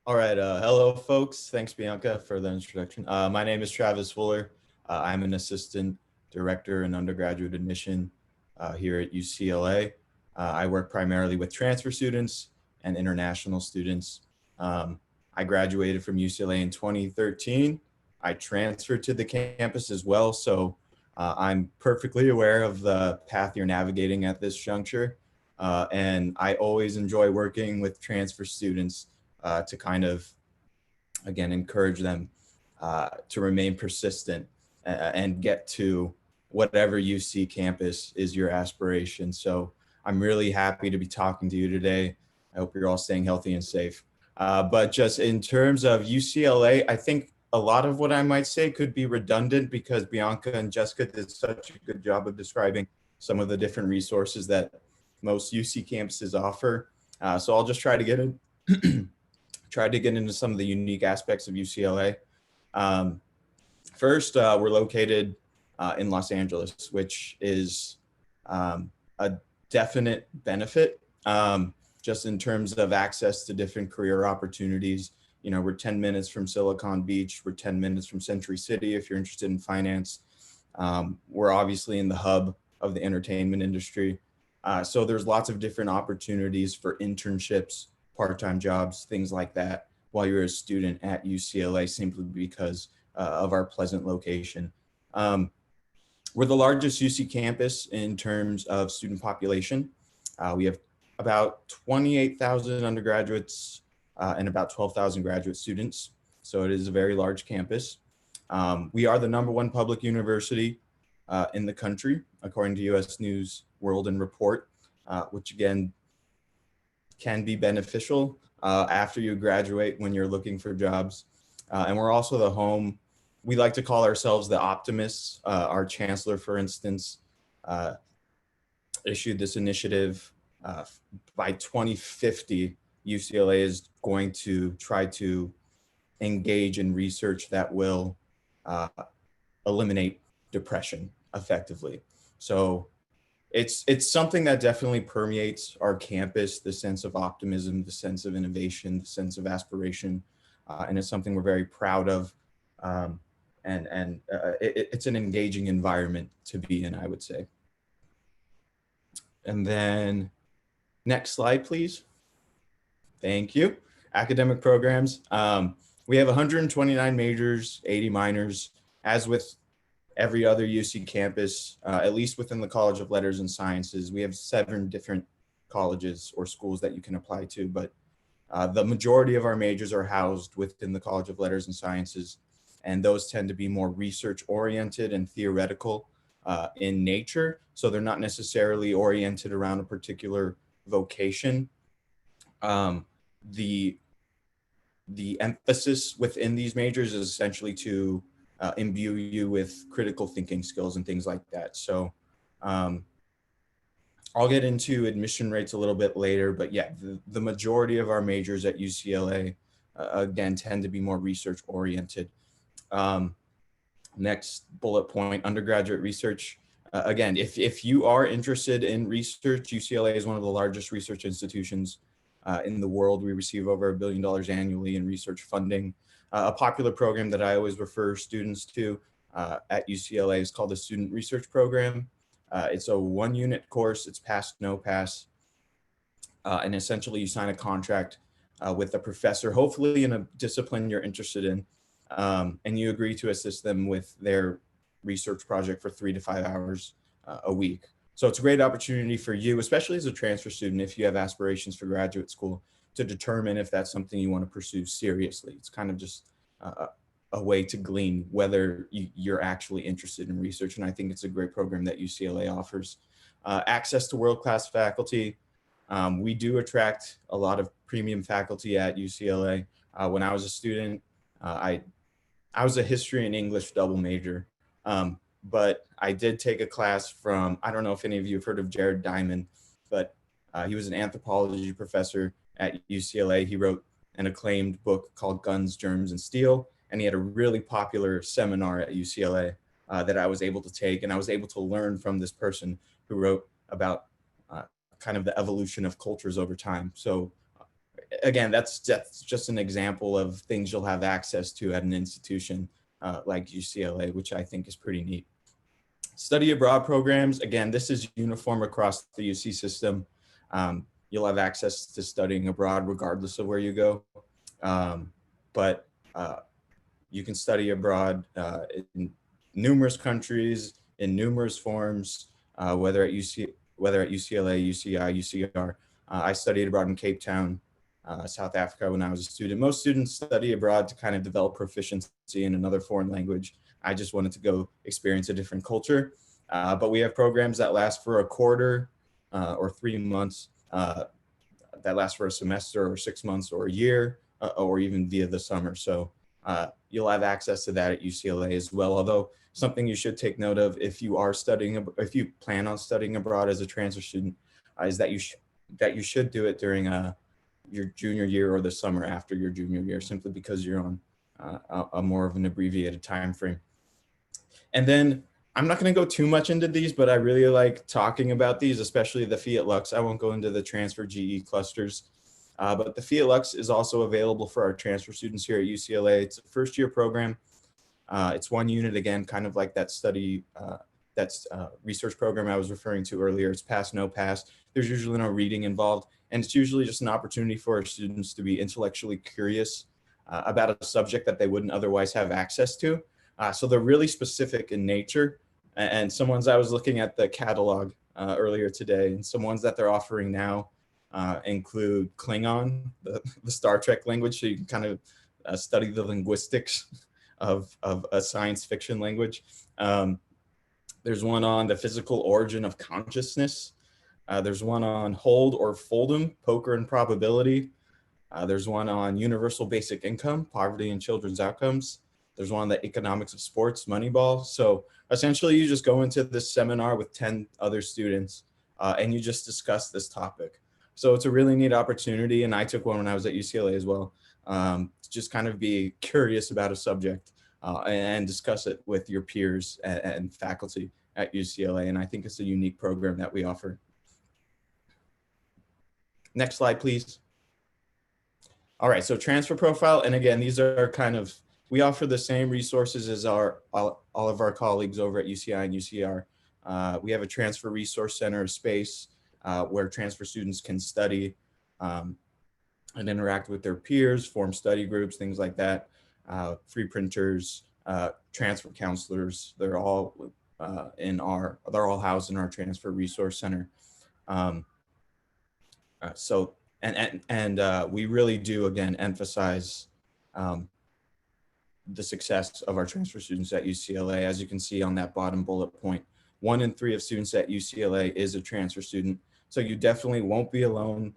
All right. Hello, folks. Thanks, Bianca, for the introduction. My name is Travis Fuller. I'm an assistant director in undergraduate admission here at UCLA. I work primarily with transfer students and international students. I graduated from UCLA in 2013. I transferred to the campus as well, so I'm perfectly aware of the path you're navigating at this juncture. And I always enjoy working with transfer students to kind of, again, encourage them to remain persistent and get to whatever UC campus is your aspiration. So I'm really happy to be talking to you today. I hope you're all staying healthy and safe. But just in terms of UCLA, I think a lot of what I might say could be redundant because Bianca and Jessica did such a good job of describing some of the different resources that most UC campuses offer. So I'll just try to get into some of the unique aspects of UCLA. First, we're located in Los Angeles, which is a definite benefit just in terms of access to different career opportunities. We're 10 minutes from Silicon Beach. We're 10 minutes from Century City if you're interested in finance. We're obviously in the hub of the entertainment industry. So there's lots of different opportunities for internships, part-time jobs, things like that while you're a student at UCLA simply because of our pleasant location. We're the largest UC campus in terms of student population. We have about 28,000 undergraduates and about 12,000 graduate students. So it is a very large campus. We are the #1 public university in the country, according to US News World and Report, which again can be beneficial after you graduate when you're looking for jobs. And we're also the home, we like to call ourselves the optimists. Our chancellor, for instance, issued this initiative. By 2050, UCLA is going to try to engage in research that will eliminate depression effectively. So it's something that definitely permeates our campus, the sense of optimism, the sense of innovation, the sense of aspiration, and it's something we're very proud of. It's an engaging environment to be in, I would say. And then next slide, please. Thank you. Academic programs. We have 129 majors, 80 minors. As with every other UC campus, at least within the College of Letters and Sciences, we have 7 different colleges or schools that you can apply to, but the majority of our majors are housed within the College of Letters and Sciences, and those tend to be more research oriented and theoretical in nature. So they're not necessarily oriented around a particular vocation. The emphasis within these majors is essentially to imbue you with critical thinking skills and things like that. So I'll get into admission rates a little bit later, but yeah, the majority of our majors at UCLA, again, tend to be more research oriented. Next bullet point, undergraduate research. Again, if you are interested in research, UCLA is one of the largest research institutions in the world. We receive over $1 billion annually in research funding. A popular program that I always refer students to at UCLA is called the Student Research Program. It's a 1-unit course. It's pass, no pass. And essentially you sign a contract with a professor, hopefully in a discipline you're interested in, and you agree to assist them with their research project for 3 to 5 hours a week. So it's a great opportunity for you, especially as a transfer student, if you have aspirations for graduate school, to determine if that's something you want to pursue seriously. It's kind of just a way to glean whether you're actually interested in research. And I think it's a great program that UCLA offers. Access to world-class faculty. We do attract a lot of premium faculty at UCLA. When I was a student, I was a history and English double major. But I did take a class from, I don't know if any of you have heard of Jared Diamond, but he was an anthropology professor at UCLA. He wrote an acclaimed book called Guns, Germs, and Steel. And he had a really popular seminar at UCLA that I was able to take. And I was able to learn from this person who wrote about kind of the evolution of cultures over time. So again, that's just an example of things you'll have access to at an institution like UCLA, which I think is pretty neat. Study abroad programs. Again, this is uniform across the UC system. You'll have access to studying abroad regardless of where you go. But you can study abroad in numerous countries, in numerous forms, whether at UCLA, UCI, UCR. I studied abroad in Cape Town, South Africa when I was a student. Most students study abroad to kind of develop proficiency in another foreign language. I just wanted to go experience a different culture. But we have programs that last for a quarter or 3 months, that last for a semester or 6 months or a year, or even via the summer. So you'll have access to that at UCLA as well. Although something you should take note of if you are studying, if you plan on studying abroad as a transfer student, is that you should do it during your junior year or the summer after your junior year, simply because you're on a more of an abbreviated time frame. And then I'm not going to go too much into these, but I really like talking about these, especially the Fiat Lux. I won't go into the transfer GE clusters, but the Fiat Lux is also available for our transfer students here at UCLA. It's a first-year program. It's 1 unit, again, kind of like that study, research program I was referring to earlier. It's pass, no pass. There's usually no reading involved, and it's usually just an opportunity for our students to be intellectually curious about a subject that they wouldn't otherwise have access to. So they're really specific in nature. And some ones I was looking at the catalog earlier today, and some ones that they're offering now include Klingon, the Star Trek language, so you can kind of study the linguistics of a science fiction language. There's one on the physical origin of consciousness. There's one on hold or fold'em, poker and probability. There's one on universal basic income, poverty and children's outcomes. There's one on the economics of sports, Moneyball. So essentially you just go into this seminar with 10 other students and you just discuss this topic. So it's a really neat opportunity. And I took one when I was at UCLA as well, to just kind of be curious about a subject and discuss it with your peers and faculty at UCLA. And I think it's a unique program that we offer. Next slide, please. All right, so transfer profile. And again, these are kind of, we offer the same resources as all of our colleagues over at UCI and UCR. We have a transfer resource center space where transfer students can study and interact with their peers, form study groups, things like that. Free printers, transfer counselors, they're all housed in our transfer resource center. We really do, again, emphasize the success of our transfer students at UCLA. As you can see on that bottom bullet point, 1 in 3 of students at UCLA is a transfer student. So you definitely won't be alone.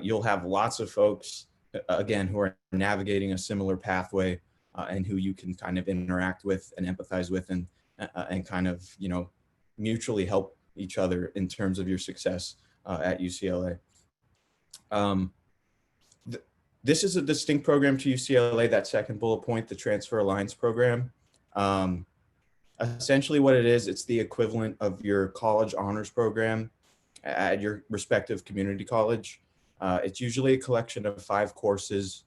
You'll have lots of folks, again, who are navigating a similar pathway and who you can kind of interact with and empathize with and kind of, you know, mutually help each other in terms of your success at UCLA. This is a distinct program to UCLA, that second bullet point, the Transfer Alliance program. Essentially what it is, it's the equivalent of your college honors program at your respective community college. It's usually a collection of 5 courses.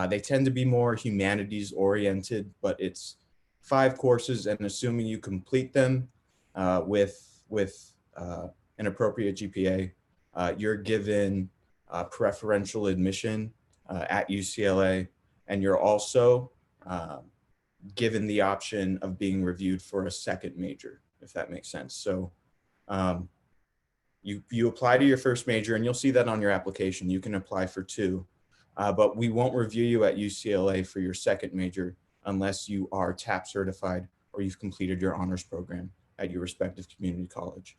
They tend to be more humanities oriented, but it's 5 courses, and assuming you complete them with an appropriate GPA, you're given preferential admission at UCLA, and you're also given the option of being reviewed for a second major, if that makes sense. So you apply to your first major, and you'll see that on your application. You can apply for 2, but we won't review you at UCLA for your second major unless you are TAP certified or you've completed your honors program at your respective community college.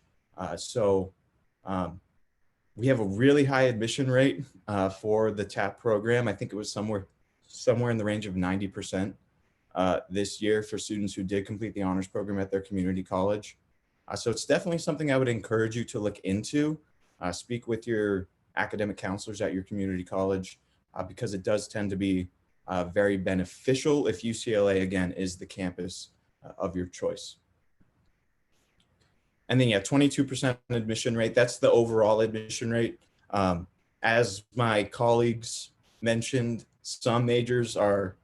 We have a really high admission rate for the TAP program. I think it was somewhere in the range of 90% this year for students who did complete the honors program at their community college. So it's definitely something I would encourage you to look into. Speak with your academic counselors at your community college because it does tend to be very beneficial if UCLA, again, is the campus of your choice. And then, yeah, 22% admission rate. That's the overall admission rate. As my colleagues mentioned, some majors are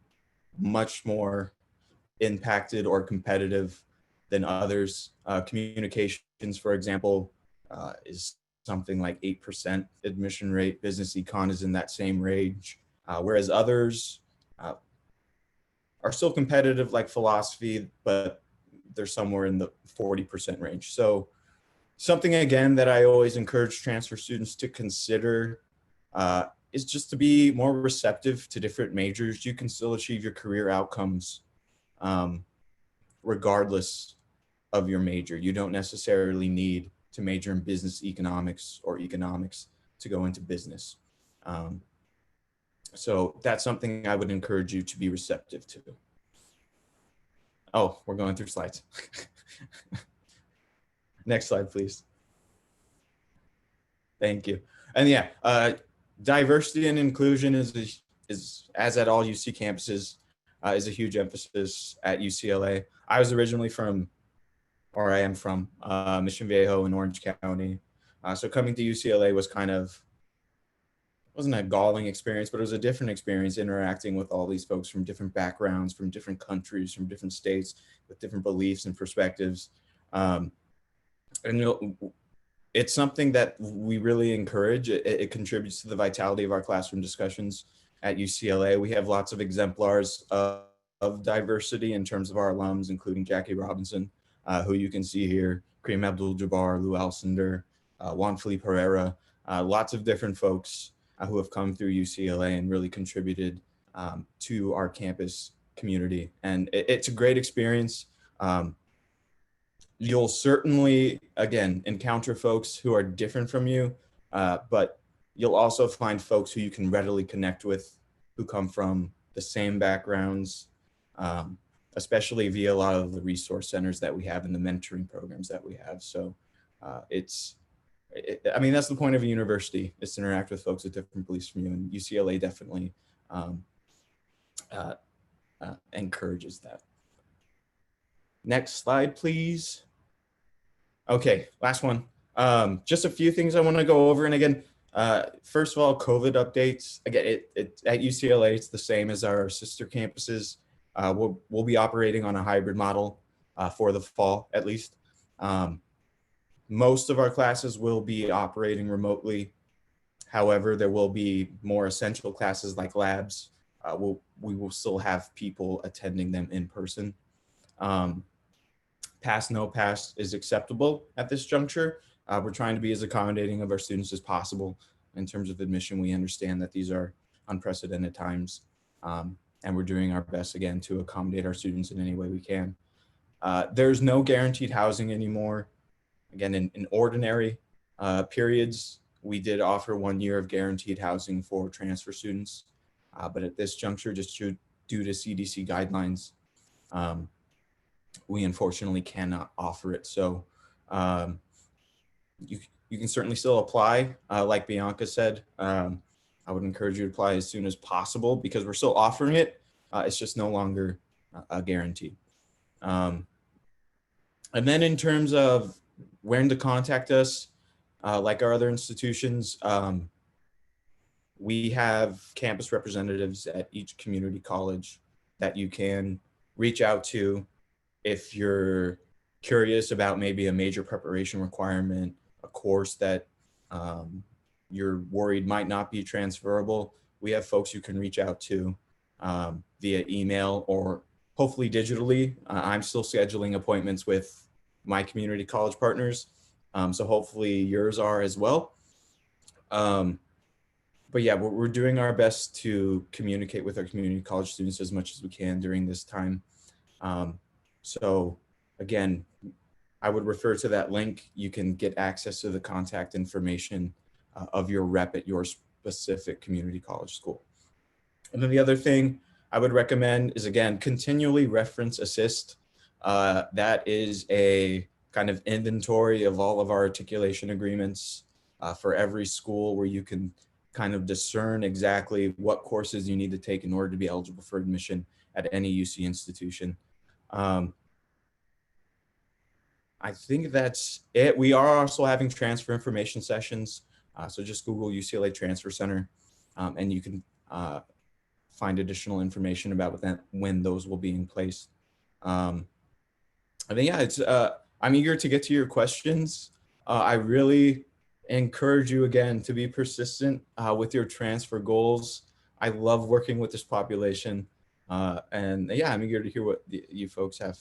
much more impacted or competitive than others. Communications, for example, is something like 8% admission rate. Business econ is in that same range, whereas others are still competitive, like philosophy, but they're somewhere in the 40% range. So something, again, that I always encourage transfer students to consider is just to be more receptive to different majors. You can still achieve your career outcomes regardless of your major. You don't necessarily need to major in business economics or economics to go into business. So that's something I would encourage you to be receptive to. Oh, we're going through slides. Next slide, please. Thank you. And yeah, diversity and inclusion is as at all UC campuses, is a huge emphasis at UCLA. I was originally from, or I am from, Mission Viejo in Orange County. So coming to UCLA was kind of, wasn't a galling experience, but it was a different experience interacting with all these folks from different backgrounds, from different countries, from different states, with different beliefs and perspectives. And it's something that we really encourage. It contributes to the vitality of our classroom discussions at UCLA. We have lots of exemplars of diversity in terms of our alums, including Jackie Robinson, who you can see here, Kareem Abdul-Jabbar, Lou Alcindor, Juan Felipe Herrera, lots of different folks who have come through UCLA and really contributed to our campus community. And it's a great experience. You'll certainly, again, encounter folks who are different from you, but you'll also find folks who you can readily connect with, who come from the same backgrounds, especially via a lot of the resource centers that we have and the mentoring programs that we have. So I mean, that's the point of a university, is to interact with folks with different beliefs from you, and UCLA definitely encourages that. Next slide, please. Okay, last one. Just a few things I want to go over. And again, first of all, COVID updates. Again, at UCLA, it's the same as our sister campuses. We'll be operating on a hybrid model for the fall, at least. Most of our classes will be operating remotely. However, there will be more essential classes like labs. We will still have people attending them in person. Pass, no pass is acceptable at this juncture. We're trying to be as accommodating of our students as possible in terms of admission. We understand that these are unprecedented times, and we're doing our best, again, to accommodate our students in any way we can. There's no guaranteed housing anymore. Again, in ordinary periods, we did offer 1 year of guaranteed housing for transfer students, but at this juncture, just due to CDC guidelines, we unfortunately cannot offer it. So you can certainly still apply. Like Bianca said, I would encourage you to apply as soon as possible because we're still offering it. It's just no longer a guarantee. And then in terms of when to contact us, like our other institutions, we have campus representatives at each community college that you can reach out to if you're curious about maybe a major preparation requirement, a course that you're worried might not be transferable. We have folks you can reach out to via email or hopefully digitally. I'm still scheduling appointments with my community college partners, so hopefully yours are as well. But yeah, we're doing our best to communicate with our community college students as much as we can during this time. So again, I would refer to that link. You can get access to the contact information of your rep at your specific community college school. And then the other thing I would recommend is, again, continually reference assist. That is a kind of inventory of all of our articulation agreements for every school, where you can kind of discern exactly what courses you need to take in order to be eligible for admission at any UC institution. I think that's it. We are also having transfer information sessions. So just Google UCLA Transfer Center and you can find additional information about when those will be in place. I think, yeah, I'm eager to get to your questions. I really encourage you, again, to be persistent with your transfer goals. I love working with this population. And yeah, I'm eager to hear what you folks have,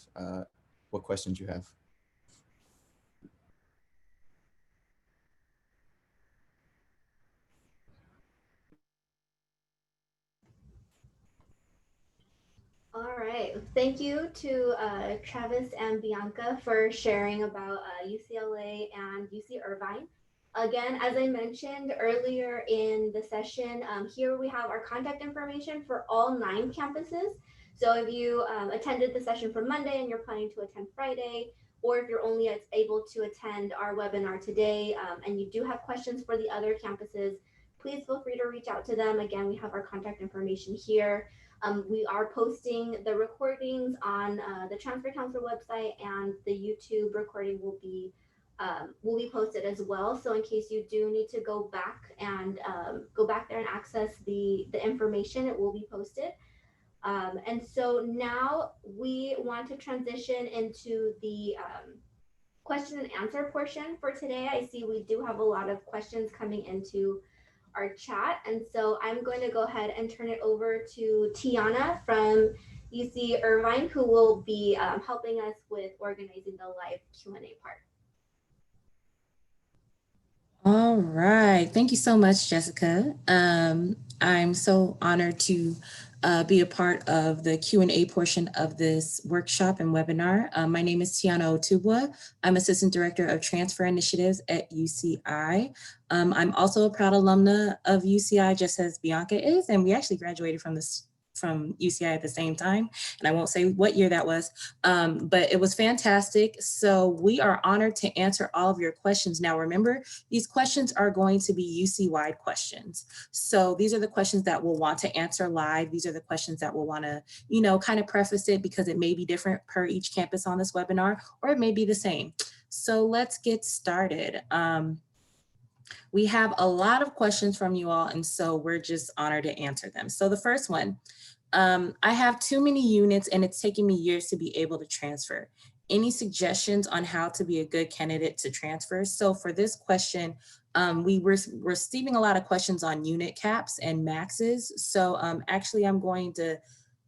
what questions you have.
All right. Thank you to Travis and Bianca for sharing about UCLA and UC Irvine. Again, as I mentioned earlier in the session, here we have our contact information for all 9 campuses. So if you attended the session from Monday and you're planning to attend Friday, or if you're only able to attend our webinar today and you do have questions for the other campuses, please feel free to reach out to them. Again, we have our contact information here. We are posting the recordings on the Transfer Council website, and the YouTube recording will be posted as well. So in case you do need to go back there and access the information, it will be posted. And so now we want to transition into the question and answer portion for today. I see we do have a lot of questions coming into our chat. And so I'm going to go ahead and turn it over to Tiana from UC Irvine, who will be helping us with organizing the live Q&A part.
All right. Thank you so much, Jessica. I'm so honored to be a part of the Q&A portion of this workshop and webinar. My name is Tiana Otubwa. I'm Assistant Director of Transfer Initiatives at UCI. I'm also a proud alumna of UCI, just as Bianca is, and we actually graduated from UCI at the same time. And I won't say what year that was, but it was fantastic. So we are honored to answer all of your questions. Now, remember, these questions are going to be UC-wide questions. So these are the questions that we'll want to answer live. These are the questions that we'll want to, kind of preface it because it may be different per each campus on this webinar, or it may be the same. So let's get started. We have a lot of questions from you all, and so we're just honored to answer them. So the first one, I have too many units and it's taking me years to be able to transfer. Any suggestions on how to be a good candidate to transfer? So for this question, we were receiving a lot of questions on unit caps and maxes. So actually I'm going to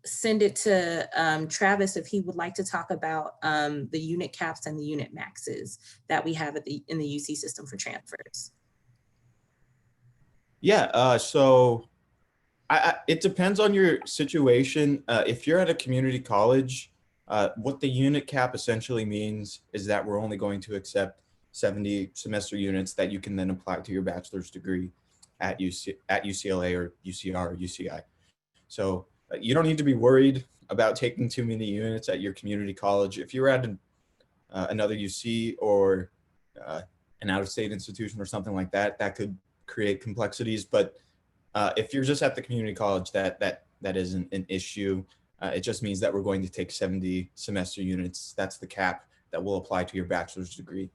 send it to Travis if he would like to talk about the unit caps and the unit maxes that we have in the UC system for transfers.
Yeah, so it depends on your situation. If you're at a community college, what the unit cap essentially means is that we're only going to accept 70 semester units that you can then apply to your bachelor's degree at UCLA or UCR or UCI. So you don't need to be worried about taking too many units at your community college. If you're at another UC or an out-of-state institution or something like that, that could create complexities. But if you're just at the community college, that isn't an issue. It just means that we're going to take 70 semester units. That's the cap that will apply to your bachelor's degree.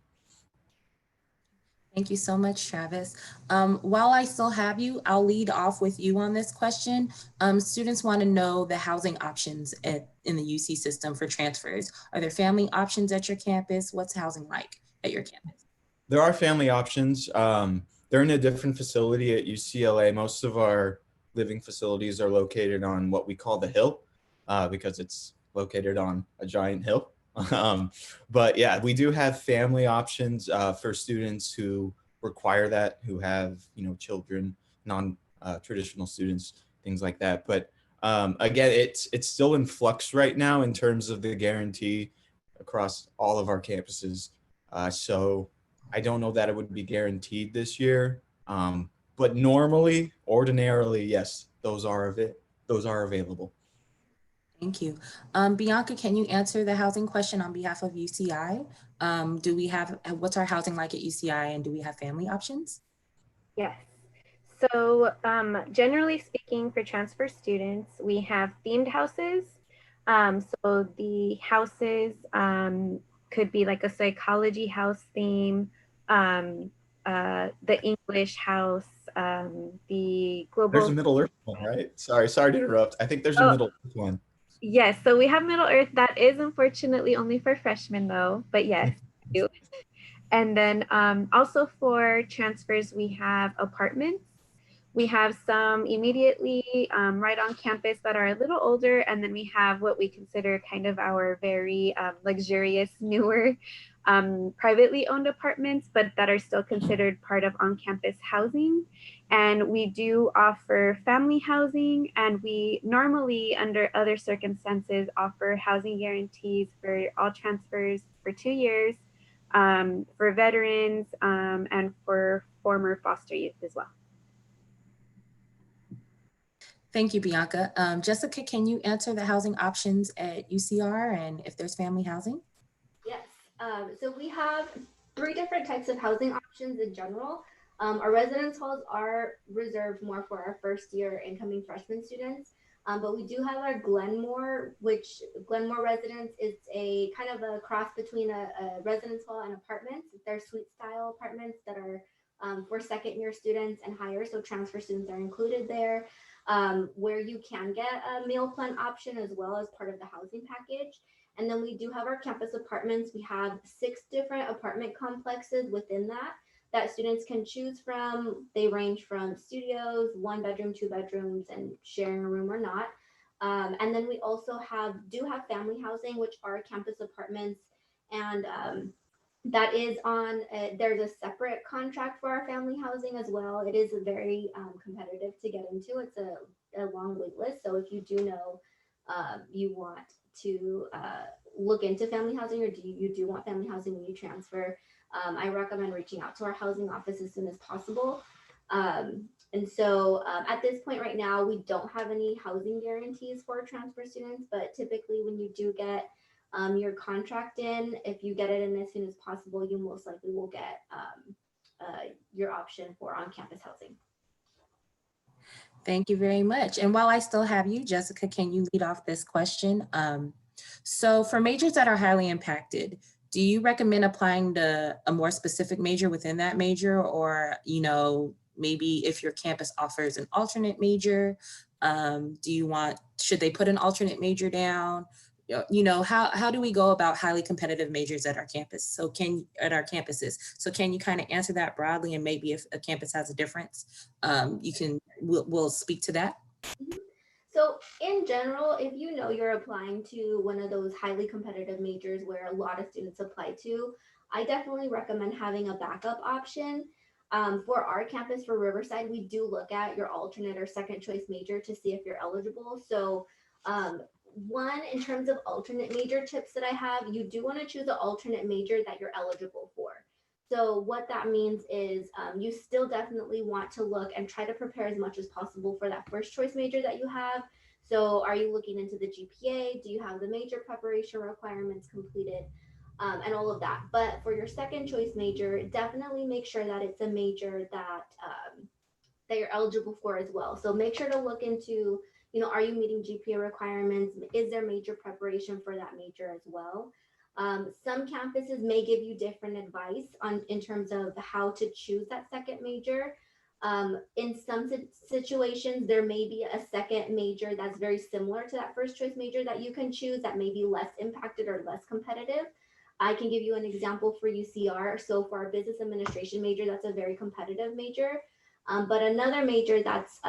Thank you so much, Travis. While I still have you, I'll lead off with you on this question. Students want to know the housing options in the UC system for transfers. Are there family options at your campus? What's housing like at your campus?
There are family options. They're in a different facility at UCLA. Most of our living facilities are located on what we call the Hill because it's located on a giant hill. But yeah, we do have family options for students who require that, who have, children, non-traditional students, things like that. But again, it's still in flux right now in terms of the guarantee across all of our campuses. So I don't know that it would be guaranteed this year, but ordinarily, yes, those are available.
Thank you. Bianca, can you answer the housing question on behalf of UCI? What's our housing like at UCI, and do we have family options?
Yes. So generally speaking, for transfer students, we have themed houses. So the houses could be like a psychology house theme, the English house, the global.
There's a Middle Earth one, right? Sorry to interrupt. I think there's a Middle Earth one.
Yes, so we have Middle Earth. That is unfortunately only for freshmen though, but yes. And then also for transfers, we have apartments. We have some immediately right on campus that are a little older, and then we have what we consider kind of our very luxurious, newer, privately owned apartments, but that are still considered part of on-campus housing. And we do offer family housing, and we normally, under other circumstances, offer housing guarantees for all transfers for 2 years, for veterans, and for former foster youth as well.
Thank you, Bianca. Jessica, can you answer the housing options at UCR and if there's family housing?
Yes, so we have 3 different types of housing options in general. Our residence halls are reserved more for our first year incoming freshman students, but we do have our Glenmore, which Glenmore residence is a kind of a cross between a residence hall and apartments. They're suite style apartments that are for second year students and higher, so transfer students are included there, where you can get a meal plan option as well as part of the housing package. And then we do have our campus apartments. We have 6 different apartment complexes within that that students can choose from. They range from studios, 1 bedroom, 2 bedrooms, and sharing a room or not. And then we also do have family housing, which are campus apartments, and that is on. There's a separate contract for our family housing as well. It is very competitive to get into. It's a long wait list. So if you do know you want to look into family housing, or you do want family housing when you transfer, I recommend reaching out to our housing office as soon as possible. And so at this point right now, we don't have any housing guarantees for transfer students, but typically when you do get your contract in, if you get it in as soon as possible, you most likely will get your option for on-campus housing.
Thank you very much. And while I still have you, Jessica, can you lead off this question? So for majors that are highly impacted, do you recommend applying to a more specific major within that major? Or, you know, maybe if your campus offers an alternate major, should they put an alternate major down? You know, how do we go about highly competitive majors at our campus? At our campuses? So can you kind of answer that broadly, and maybe if a campus has a difference, we'll speak to that.
So in general, if you know you're applying to one of those highly competitive majors where a lot of students apply to, I definitely recommend having a backup option. For our campus, for Riverside, we do look at your alternate or second choice major to see if you're eligible. So one, in terms of alternate major tips that I have, you do want to choose an alternate major that you're eligible for. So what that means is you still definitely want to look and try to prepare as much as possible for that first choice major that you have. So are you looking into the GPA? Do you have the major preparation requirements completed? And all of that. But for your second choice major, definitely make sure that it's a major that you're eligible for as well. So make sure to look into, you know, are you meeting GPA requirements? Is there major preparation for that major as well? Some campuses may give you different advice in terms of how to choose that second major. In some situations, there may be a second major that's very similar to that first choice major that you can choose that may be less impacted or less competitive. I can give you an example for UCR. So for our business administration major, that's a very competitive major. But another major that's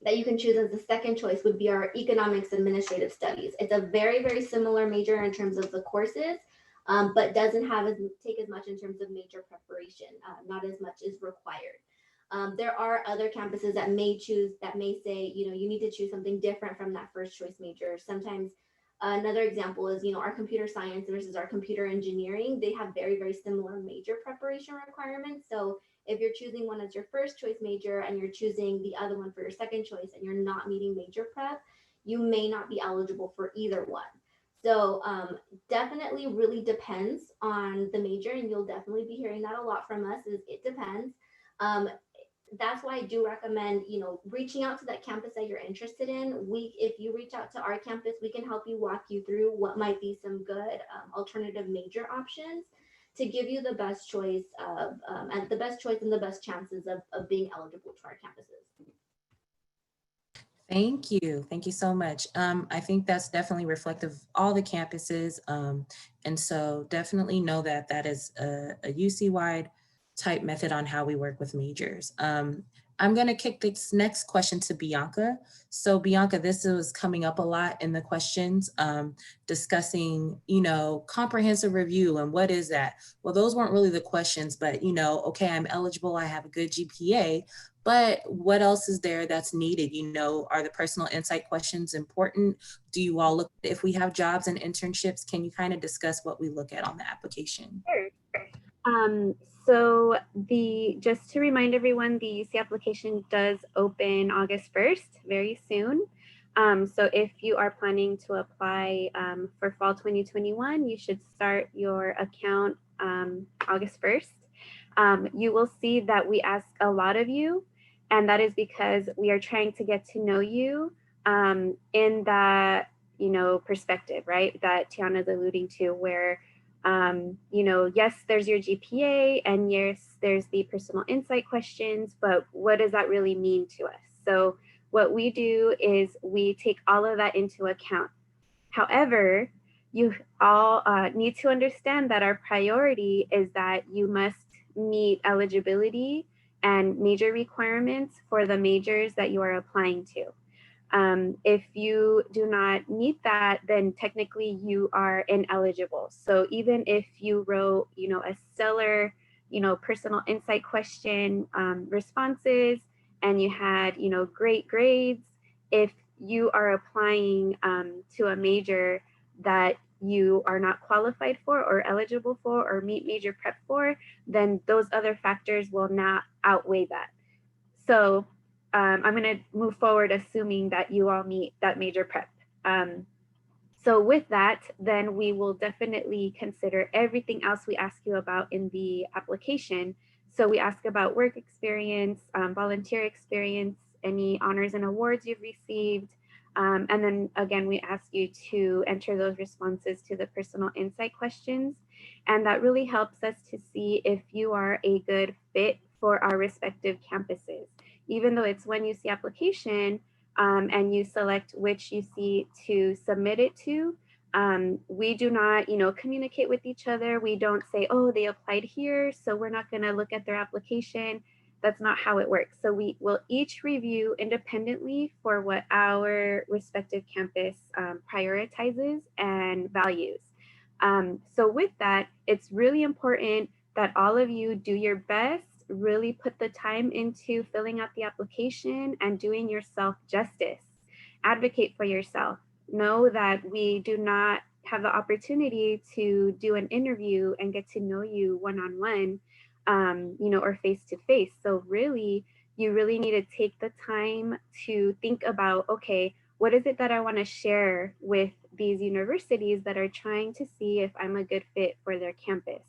that you can choose as the second choice would be our economics administrative studies. It's a very, very similar major in terms of the courses, but doesn't take as much in terms of major preparation. Not as much is required. There are other campuses that may say, you know, you need to choose something different from that first choice major. Sometimes another example is, you know, our computer science versus our computer engineering. They have very, very similar major preparation requirements. So if you're choosing one as your first choice major and you're choosing the other one for your second choice and you're not meeting major prep, you may not be eligible for either one. So definitely really depends on the major, and you'll definitely be hearing that a lot from us is it depends. That's why I do recommend, you know, reaching out to that campus that you're interested in. If you reach out to our campus, we can help you walk you through what might be some good alternative major options to give you the best choice and the best chances of being eligible to our campuses.
Thank you. Thank you so much. I think that's definitely reflective of all the campuses. And so definitely know that that is a UC-wide type method on how we work with majors. I'm going to kick this next question to Bianca. So Bianca, this was coming up a lot in the questions, discussing, you know, comprehensive review and what is that? Well, those weren't really the questions, but, you know, okay, I'm eligible, I have a good GPA, but what else is there that's needed? You know, are the personal insight questions important? Do you all look, if we have jobs and internships, can you kind of discuss what we look at on the application?
Sure. So just to remind everyone, the UC application does open August 1st, very soon. So if you are planning to apply for fall 2021, you should start your account August 1st. You will see that we ask a lot of you, and that is because we are trying to get to know you in that, you know, perspective, right? That Tiana's alluding to, where you know, yes, there's your GPA, and yes, there's the personal insight questions, but what does that really mean to us? So what we do is we take all of that into account. However, you all need to understand that our priority is that you must meet eligibility and major requirements for the majors that you are applying to. If you do not meet that, then technically you are ineligible. So even if you wrote, a stellar, personal insight question responses, and you had, great grades, if you are applying to a major that you are not qualified for or eligible for or meet major prep for, then those other factors will not outweigh that. So I'm going to move forward assuming that you all meet that major prep. So with that, then we will definitely consider everything else we ask you about in the application. So we ask about work experience, volunteer experience, any honors and awards you've received. And then again, we ask you to enter those responses to the personal insight questions. And that really helps us to see if you are a good fit for our respective campuses. Even though it's one UC application, and you select which UC to submit it to, we do not, communicate with each other. We don't say, oh, they applied here, so we're not going to look at their application. That's not how it works. So we will each review independently for what our respective campus prioritizes and values. So with that, it's really important that all of you do your best, really put the time into filling out the application and doing yourself justice. Advocate for yourself. Know that we do not have the opportunity to do an interview and get to know you one-on-one, or face-to-face. So really, you really need to take the time to think about, okay, what is it that I want to share with these universities that are trying to see if I'm a good fit for their campus?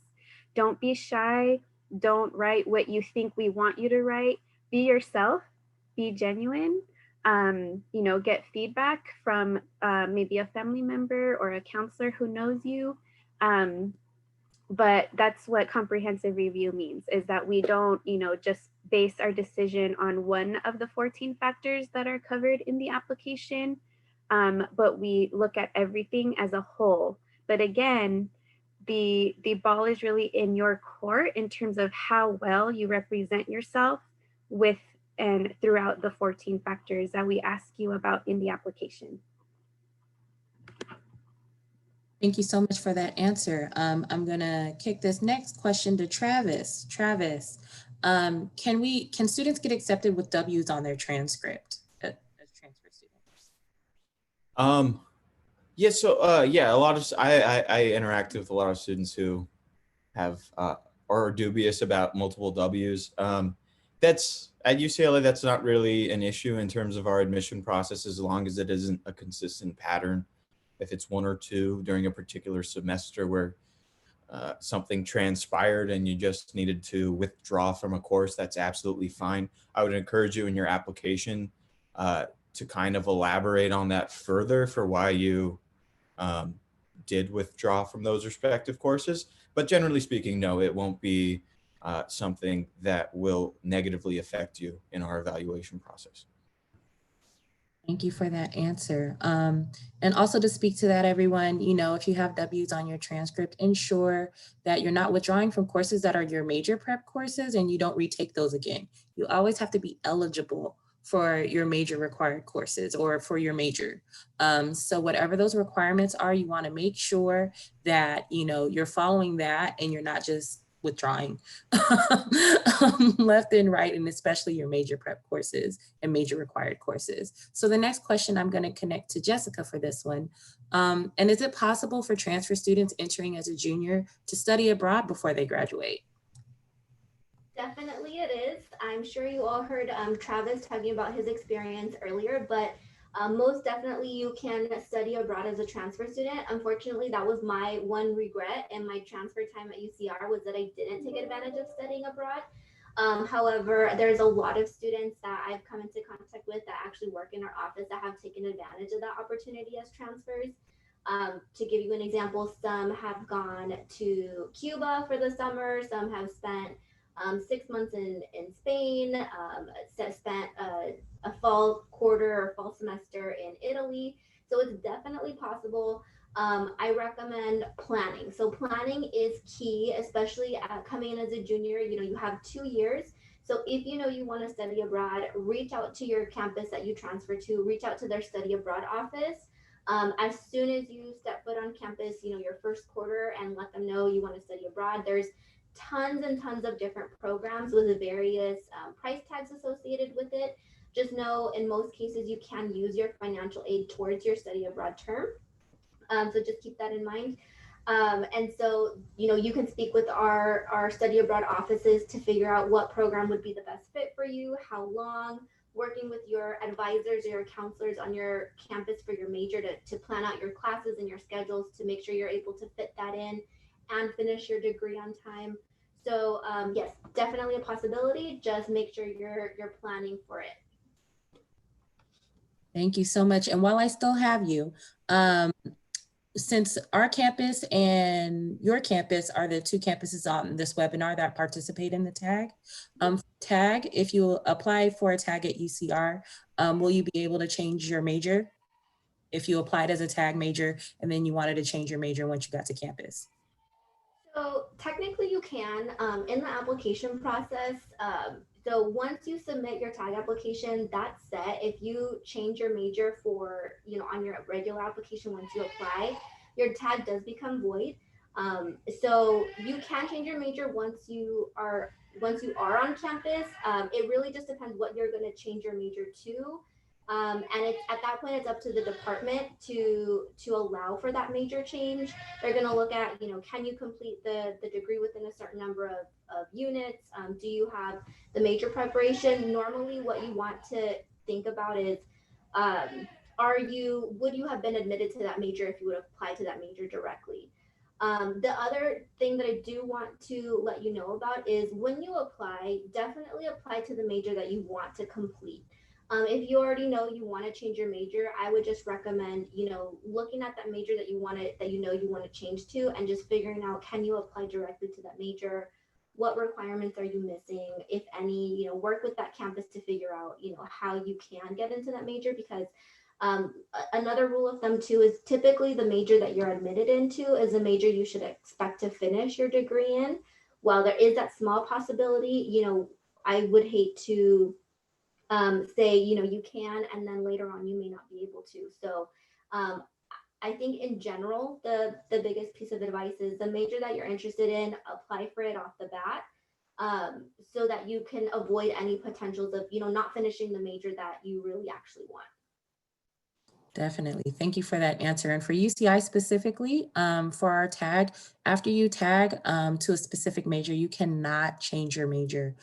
Don't be shy. Don't write what you think we want you to write. Be yourself, be genuine, get feedback from maybe a family member or a counselor who knows you. But that's what comprehensive review means, is that we don't, just base our decision on one of the 14 factors that are covered in the application, but we look at everything as a whole. But again, the ball is really in your court in terms of how well you represent yourself with and throughout the 14 factors that we ask you about in the application.
Thank you so much for that answer. I'm going to kick this next question to Travis. Travis, can students get accepted with W's on their transcript as transfer students?
Yeah, so yeah, a lot of I interact with a lot of students who have are dubious about multiple W's. That's at UCLA, that's not really an issue in terms of our admission process, as long as it isn't a consistent pattern. If it's one or two during a particular semester where something transpired and you just needed to withdraw from a course, that's absolutely fine. I would encourage you in your application to kind of elaborate on that further for why you did withdraw from those respective courses. But generally speaking, no, it won't be something that will negatively affect you in our evaluation process.
Thank you for that answer. And also to speak to that, everyone, if you have W's on your transcript, ensure that you're not withdrawing from courses that are your major prep courses and you don't retake those again. You always have to be eligible for your major required courses or for your major. So whatever those requirements are, you want to make sure that, you're following that and you're not just withdrawing left and right, and especially your major prep courses and major required courses. So the next question, I'm going to connect to Jessica for this one. And is it possible for transfer students entering as a junior to study abroad before they graduate?
Definitely it is. I'm sure you all heard Travis talking about his experience earlier, but most definitely you can study abroad as a transfer student. Unfortunately, that was my one regret in my transfer time at UCR, was that I didn't take advantage of studying abroad. However, there's a lot of students that I've come into contact with that actually work in our office that have taken advantage of that opportunity as transfers. To give you an example, some have gone to Cuba for the summer, some have spent 6 months in Spain, spent a fall quarter or fall semester in Italy. So it's definitely possible. I recommend planning. So planning is key, especially coming in as a junior. You have 2 years. So if you want to study abroad, reach out to your campus that you transfer to, reach out to their study abroad office. As soon as you step foot on campus, your first quarter, and let them know you want to study abroad. There's tons and tons of different programs with various price tags associated with it. Just know in most cases you can use your financial aid towards your study abroad term. So just keep that in mind. And so, you can speak with our study abroad offices to figure out what program would be the best fit for you, how long, working with your advisors or your counselors on your campus for your major to plan out your classes and your schedules to make sure you're able to fit that in and finish your degree on time. So yes, definitely a possibility. Just make sure you're planning for it.
Thank you so much. And while I still have you, since our campus and your campus are the two campuses on this webinar that participate in the tag, tag, if you apply for a tag at UCR, will you be able to change your major if you applied as a tag major and then you wanted to change your major once you got to campus?
So technically you can in the application process. So once you submit your tag application, that's set. If you change your major for, on your regular application, once you apply, your tag does become void. So you can change your major once you are on campus. It really just depends what you're going to change your major to. And it's at that point, it's up to the department to allow for that major change. They're going to look at, can you complete the degree within a certain number of units? Do you have the major preparation? Normally what you want to think about is, would you have been admitted to that major if you would apply to that major directly? The other thing that I do want to let you know about is when you apply, definitely apply to the major that you want to complete. If you already know you want to change your major, I would just recommend, looking at that major that you want to change to, and just figuring out, can you apply directly to that major? What requirements are you missing, if any? Work with that campus to figure out, how you can get into that major, because another rule of thumb too is typically the major that you're admitted into is a major you should expect to finish your degree in. While there is that small possibility, I would hate to say, you can, and then later on you may not be able to. So I think in general, the biggest piece of advice is the major that you're interested in, apply for it off the bat, so that you can avoid any potentials of, not finishing the major that you really actually want.
Definitely. Thank you for that answer. And for UCI specifically, for our tag, after you tag to a specific major, you cannot change your major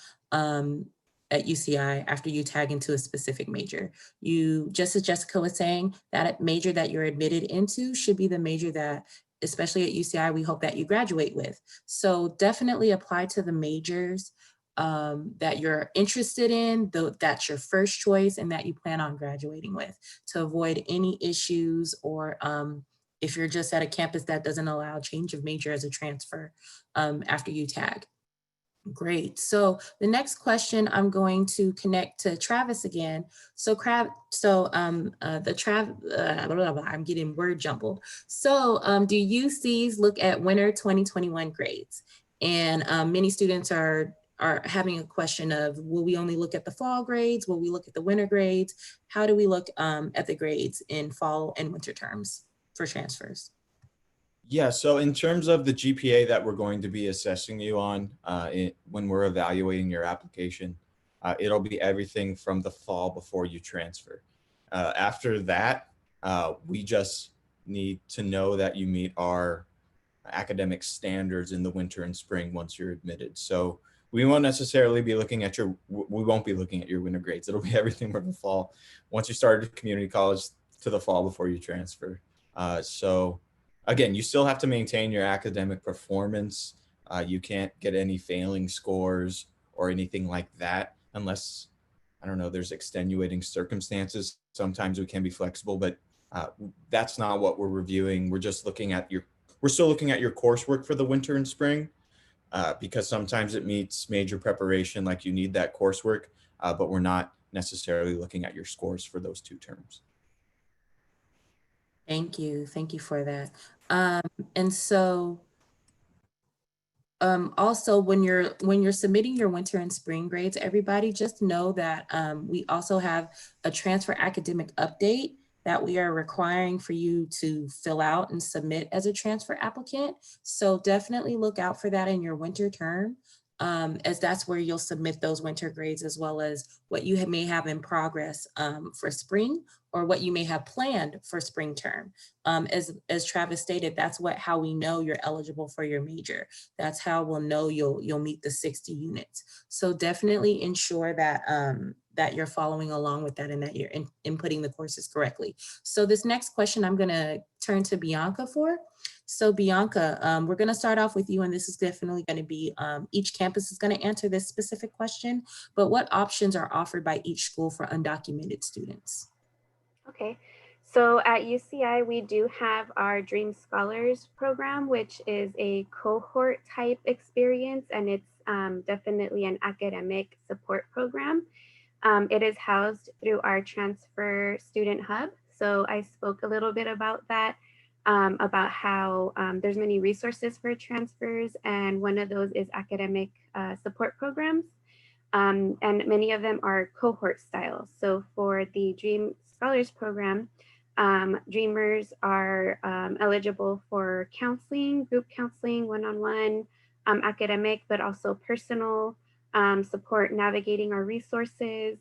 at UCI after you tag into a specific major. You, just as Jessica was saying, that major that you're admitted into should be the major that, especially at UCI, we hope that you graduate with. So definitely apply to the majors that you're interested in, that's your first choice and that you plan on graduating with, to avoid any issues, or if you're just at a campus that doesn't allow change of major as a transfer after you tag. Great. So the next question, I'm going to connect to Travis again. So I'm getting word jumbled. So do UCs look at winter 2021 grades? And many students are having a question of, will we only look at the fall grades? Will we look at the winter grades? How do we look at the grades in fall and winter terms for transfers?
Yeah, so in terms of the GPA that we're going to be assessing you on when we're evaluating your application, it'll be everything from the fall before you transfer. After that, we just need to know that you meet our academic standards in the winter and spring once you're admitted. So we won't necessarily be looking at we won't be looking at your winter grades. It'll be everything from the fall, once you started community college, to the fall before you transfer. So again, you still have to maintain your academic performance. You can't get any failing scores or anything like that unless, I don't know, there's extenuating circumstances. Sometimes we can be flexible, but that's not what we're reviewing. We're just looking at we're still looking at your coursework for the winter and spring, because sometimes it meets major preparation, like you need that coursework, but we're not necessarily looking at your scores for those two terms.
Thank you. Thank you for that. And so also when you're submitting your winter and spring grades, everybody just know that we also have a transfer academic update that we are requiring for you to fill out and submit as a transfer applicant. So definitely look out for that in your winter term, as that's where you'll submit those winter grades, as well as what you may have in progress for spring, or what you may have planned for spring term. As Travis stated, that's how we know you're eligible for your major. That's how we'll know you'll meet the 60 units. So definitely ensure that that you're following along with that, and that you're inputting the courses correctly. So this next question I'm gonna turn to Bianca for. So Bianca, we're gonna start off with you, and this is definitely gonna be, each campus is gonna answer this specific question, but what options are offered by each school for undocumented students?
Okay, so at UCI, we do have our Dream Scholars program, which is a cohort type experience, and it's definitely an academic support program. It is housed through our transfer student hub. So I spoke a little bit about that, about how there's many resources for transfers, and one of those is academic support programs. And many of them are cohort style. So for the Dream Scholars program, Dreamers are eligible for counseling, group counseling, one-on-one, academic, but also personal support navigating our resources.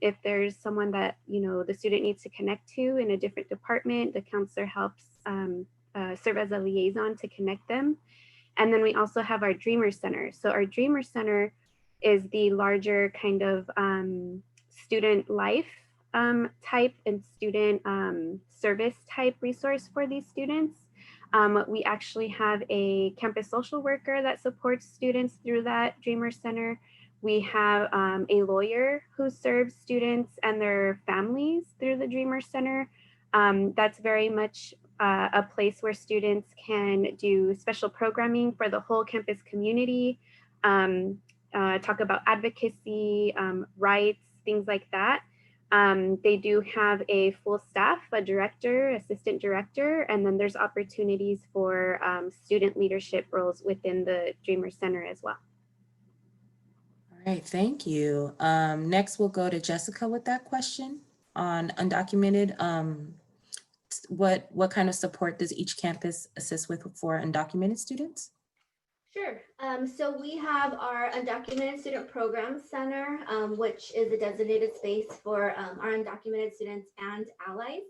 If there's someone that, the student needs to connect to in a different department, the counselor helps serve as a liaison to connect them. And then we also have our Dreamer Center. So our Dreamer Center is the larger kind of student life type and student service type resource for these students. We actually have a campus social worker that supports students through that Dreamer Center. We have a lawyer who serves students and their families through the Dreamer Center. That's very much a place where students can do special programming for the whole campus community, talk about advocacy, rights, things like that. They do have a full staff, a director, assistant director, and then there's opportunities for student leadership roles within the Dreamer Center as well.
All right, thank you. Next, we'll go to Jessica with that question on undocumented. What kind of support does each campus assist with for undocumented students?
Sure. So we have our Undocumented Student Program Center, which is a designated space for our undocumented students and allies.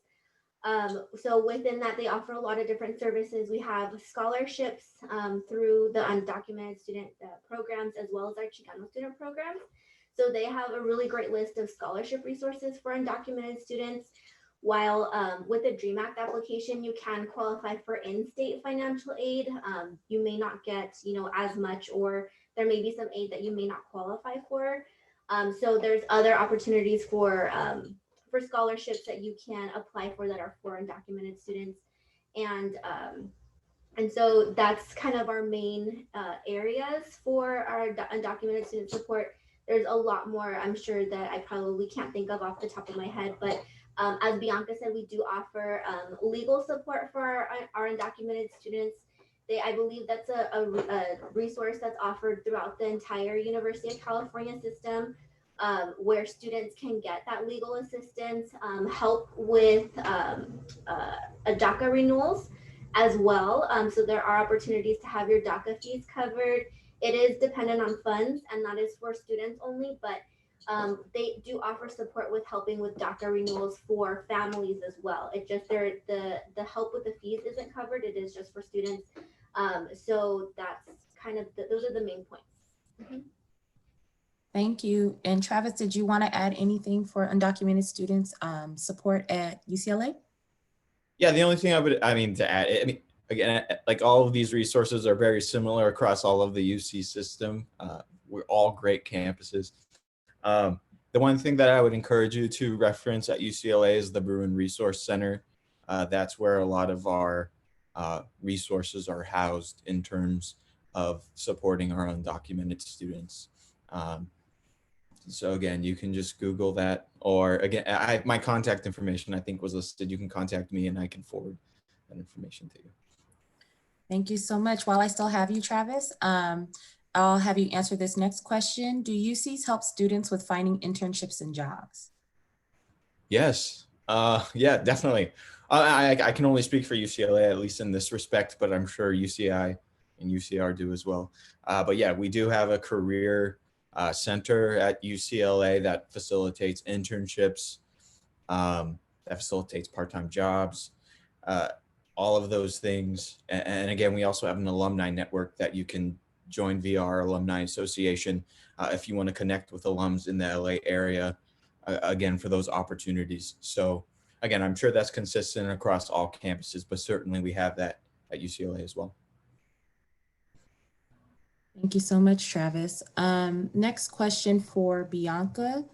So within that, they offer a lot of different services. We have scholarships through the undocumented student programs, as well as our Chicano student programs. So they have a really great list of scholarship resources for undocumented students. While with the DREAM Act application, you can qualify for in-state financial aid. You may not get, as much, or there may be some aid that you may not qualify for. So there's other opportunities for scholarships that you can apply for that are for undocumented students. And so that's kind of our main areas for our undocumented student support. There's a lot more, I'm sure, that I probably can't think of off the top of my head, but as Bianca said, we do offer legal support for our undocumented students. I believe that's a resource that's offered throughout the entire University of California system, where students can get that legal assistance, help with DACA renewals as well. So there are opportunities to have your DACA fees covered. It is dependent on funds, and that is for students only, but they do offer support with helping with DACA renewals for families as well. It just the help with the fees isn't covered. It is just for students. So that's kind of those are the main points. Mm-hmm.
Thank you. And Travis, did you want to add anything for undocumented students support at UCLA?
Yeah, the only thing to add, again, like all of these resources are very similar across all of the UC system. We're all great campuses. The one thing that I would encourage you to reference at UCLA is the Bruin Resource Center. That's where a lot of our resources are housed in terms of supporting our undocumented students. So again, you can just Google that, or again, my contact information I think was listed. You can contact me and I can forward that information to you.
Thank you so much. While I still have you, Travis, I'll have you answer this next question. Do UCs help students with finding internships and jobs?
Yes. Yeah, definitely. I can only speak for UCLA, at least in this respect, but I'm sure UCI and UCR do as well. But yeah, we do have a career center at UCLA that facilitates internships, that facilitates part-time jobs, uh, all of those things. And again, we also have an alumni network that you can join via our alumni association if you want to connect with alums in the LA area, again, for those opportunities. So again, I'm sure that's consistent across all campuses, but certainly we have that at UCLA as well.
Thank you so much, Travis. Next question for Bianca.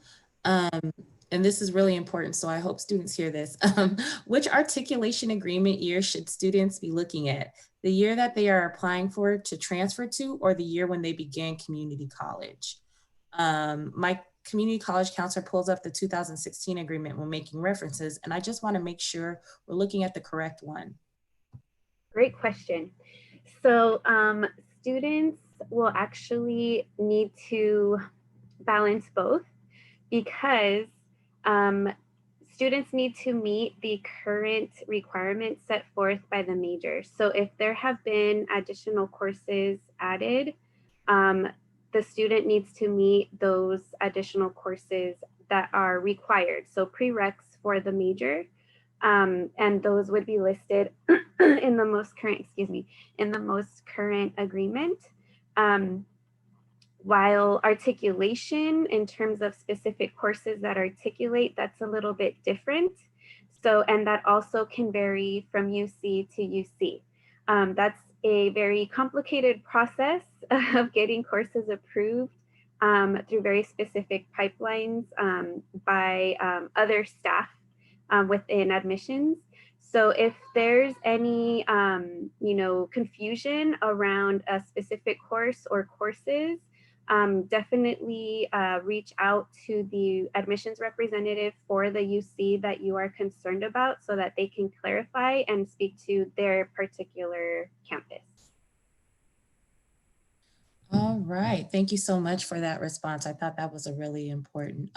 And this is really important, so I hope students hear this. Which articulation agreement year should students be looking at? The year that they are applying for to transfer to, or the year when they begin community college? My community college counselor pulls up the 2016 agreement when making references, and I just want to make sure we're looking at the correct one.
Great question. So students will actually need to balance both, because students need to meet the current requirements set forth by the major. So if there have been additional courses added, the student needs to meet those additional courses that are required. So prereqs for the major, and those would be listed in the most current, in the most current agreement. While articulation in terms of specific courses that articulate, that's a little bit different. So, and that also can vary from UC to UC. That's a very complicated process of getting courses approved through very specific pipelines by other staff within admissions. So if there's any confusion around a specific course or courses, definitely reach out to the admissions representative for the UC that you are concerned about, so that they can clarify and speak to their particular campus.
All right, thank you so much for that response. I thought that was a really important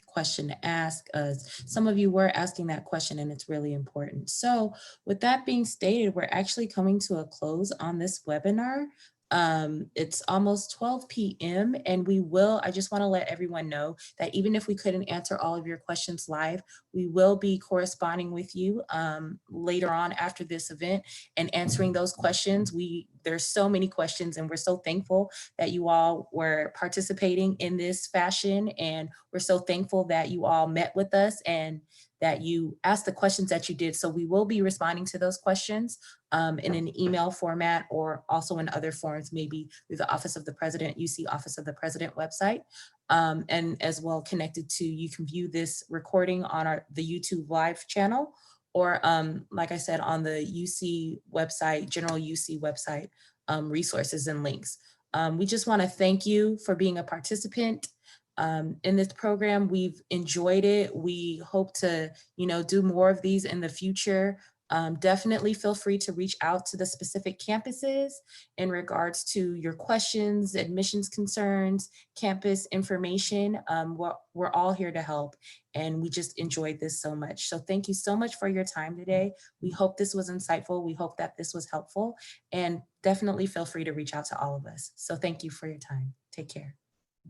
question to ask. Some of you were asking that question, and it's really important. So with that being stated, we're actually coming to a close on this webinar. It's almost 12 p.m. and I just want to let everyone know that even if we couldn't answer all of your questions live, we will be corresponding with you later on after this event and answering those questions. There's so many questions, and we're so thankful that you all were participating in this fashion, and we're so thankful that you all met with us and that you asked the questions that you did. So we will be responding to those questions in an email format, or also in other forms, maybe through the Office of the President, UC Office of the President website, and as well connected to, you can view this recording on the YouTube live channel, or like I said, on the UC website, general UC website, resources and links. We just want to thank you for being a participant in this program. We've enjoyed it. We hope to, do more of these in the future. Definitely feel free to reach out to the specific campuses in regards to your questions, admissions concerns, campus information. We're all here to help, and we just enjoyed this so much. So thank you so much for your time today. We hope this was insightful. We hope that this was helpful, and definitely feel free to reach out to all of us. So thank you for your time. Take care.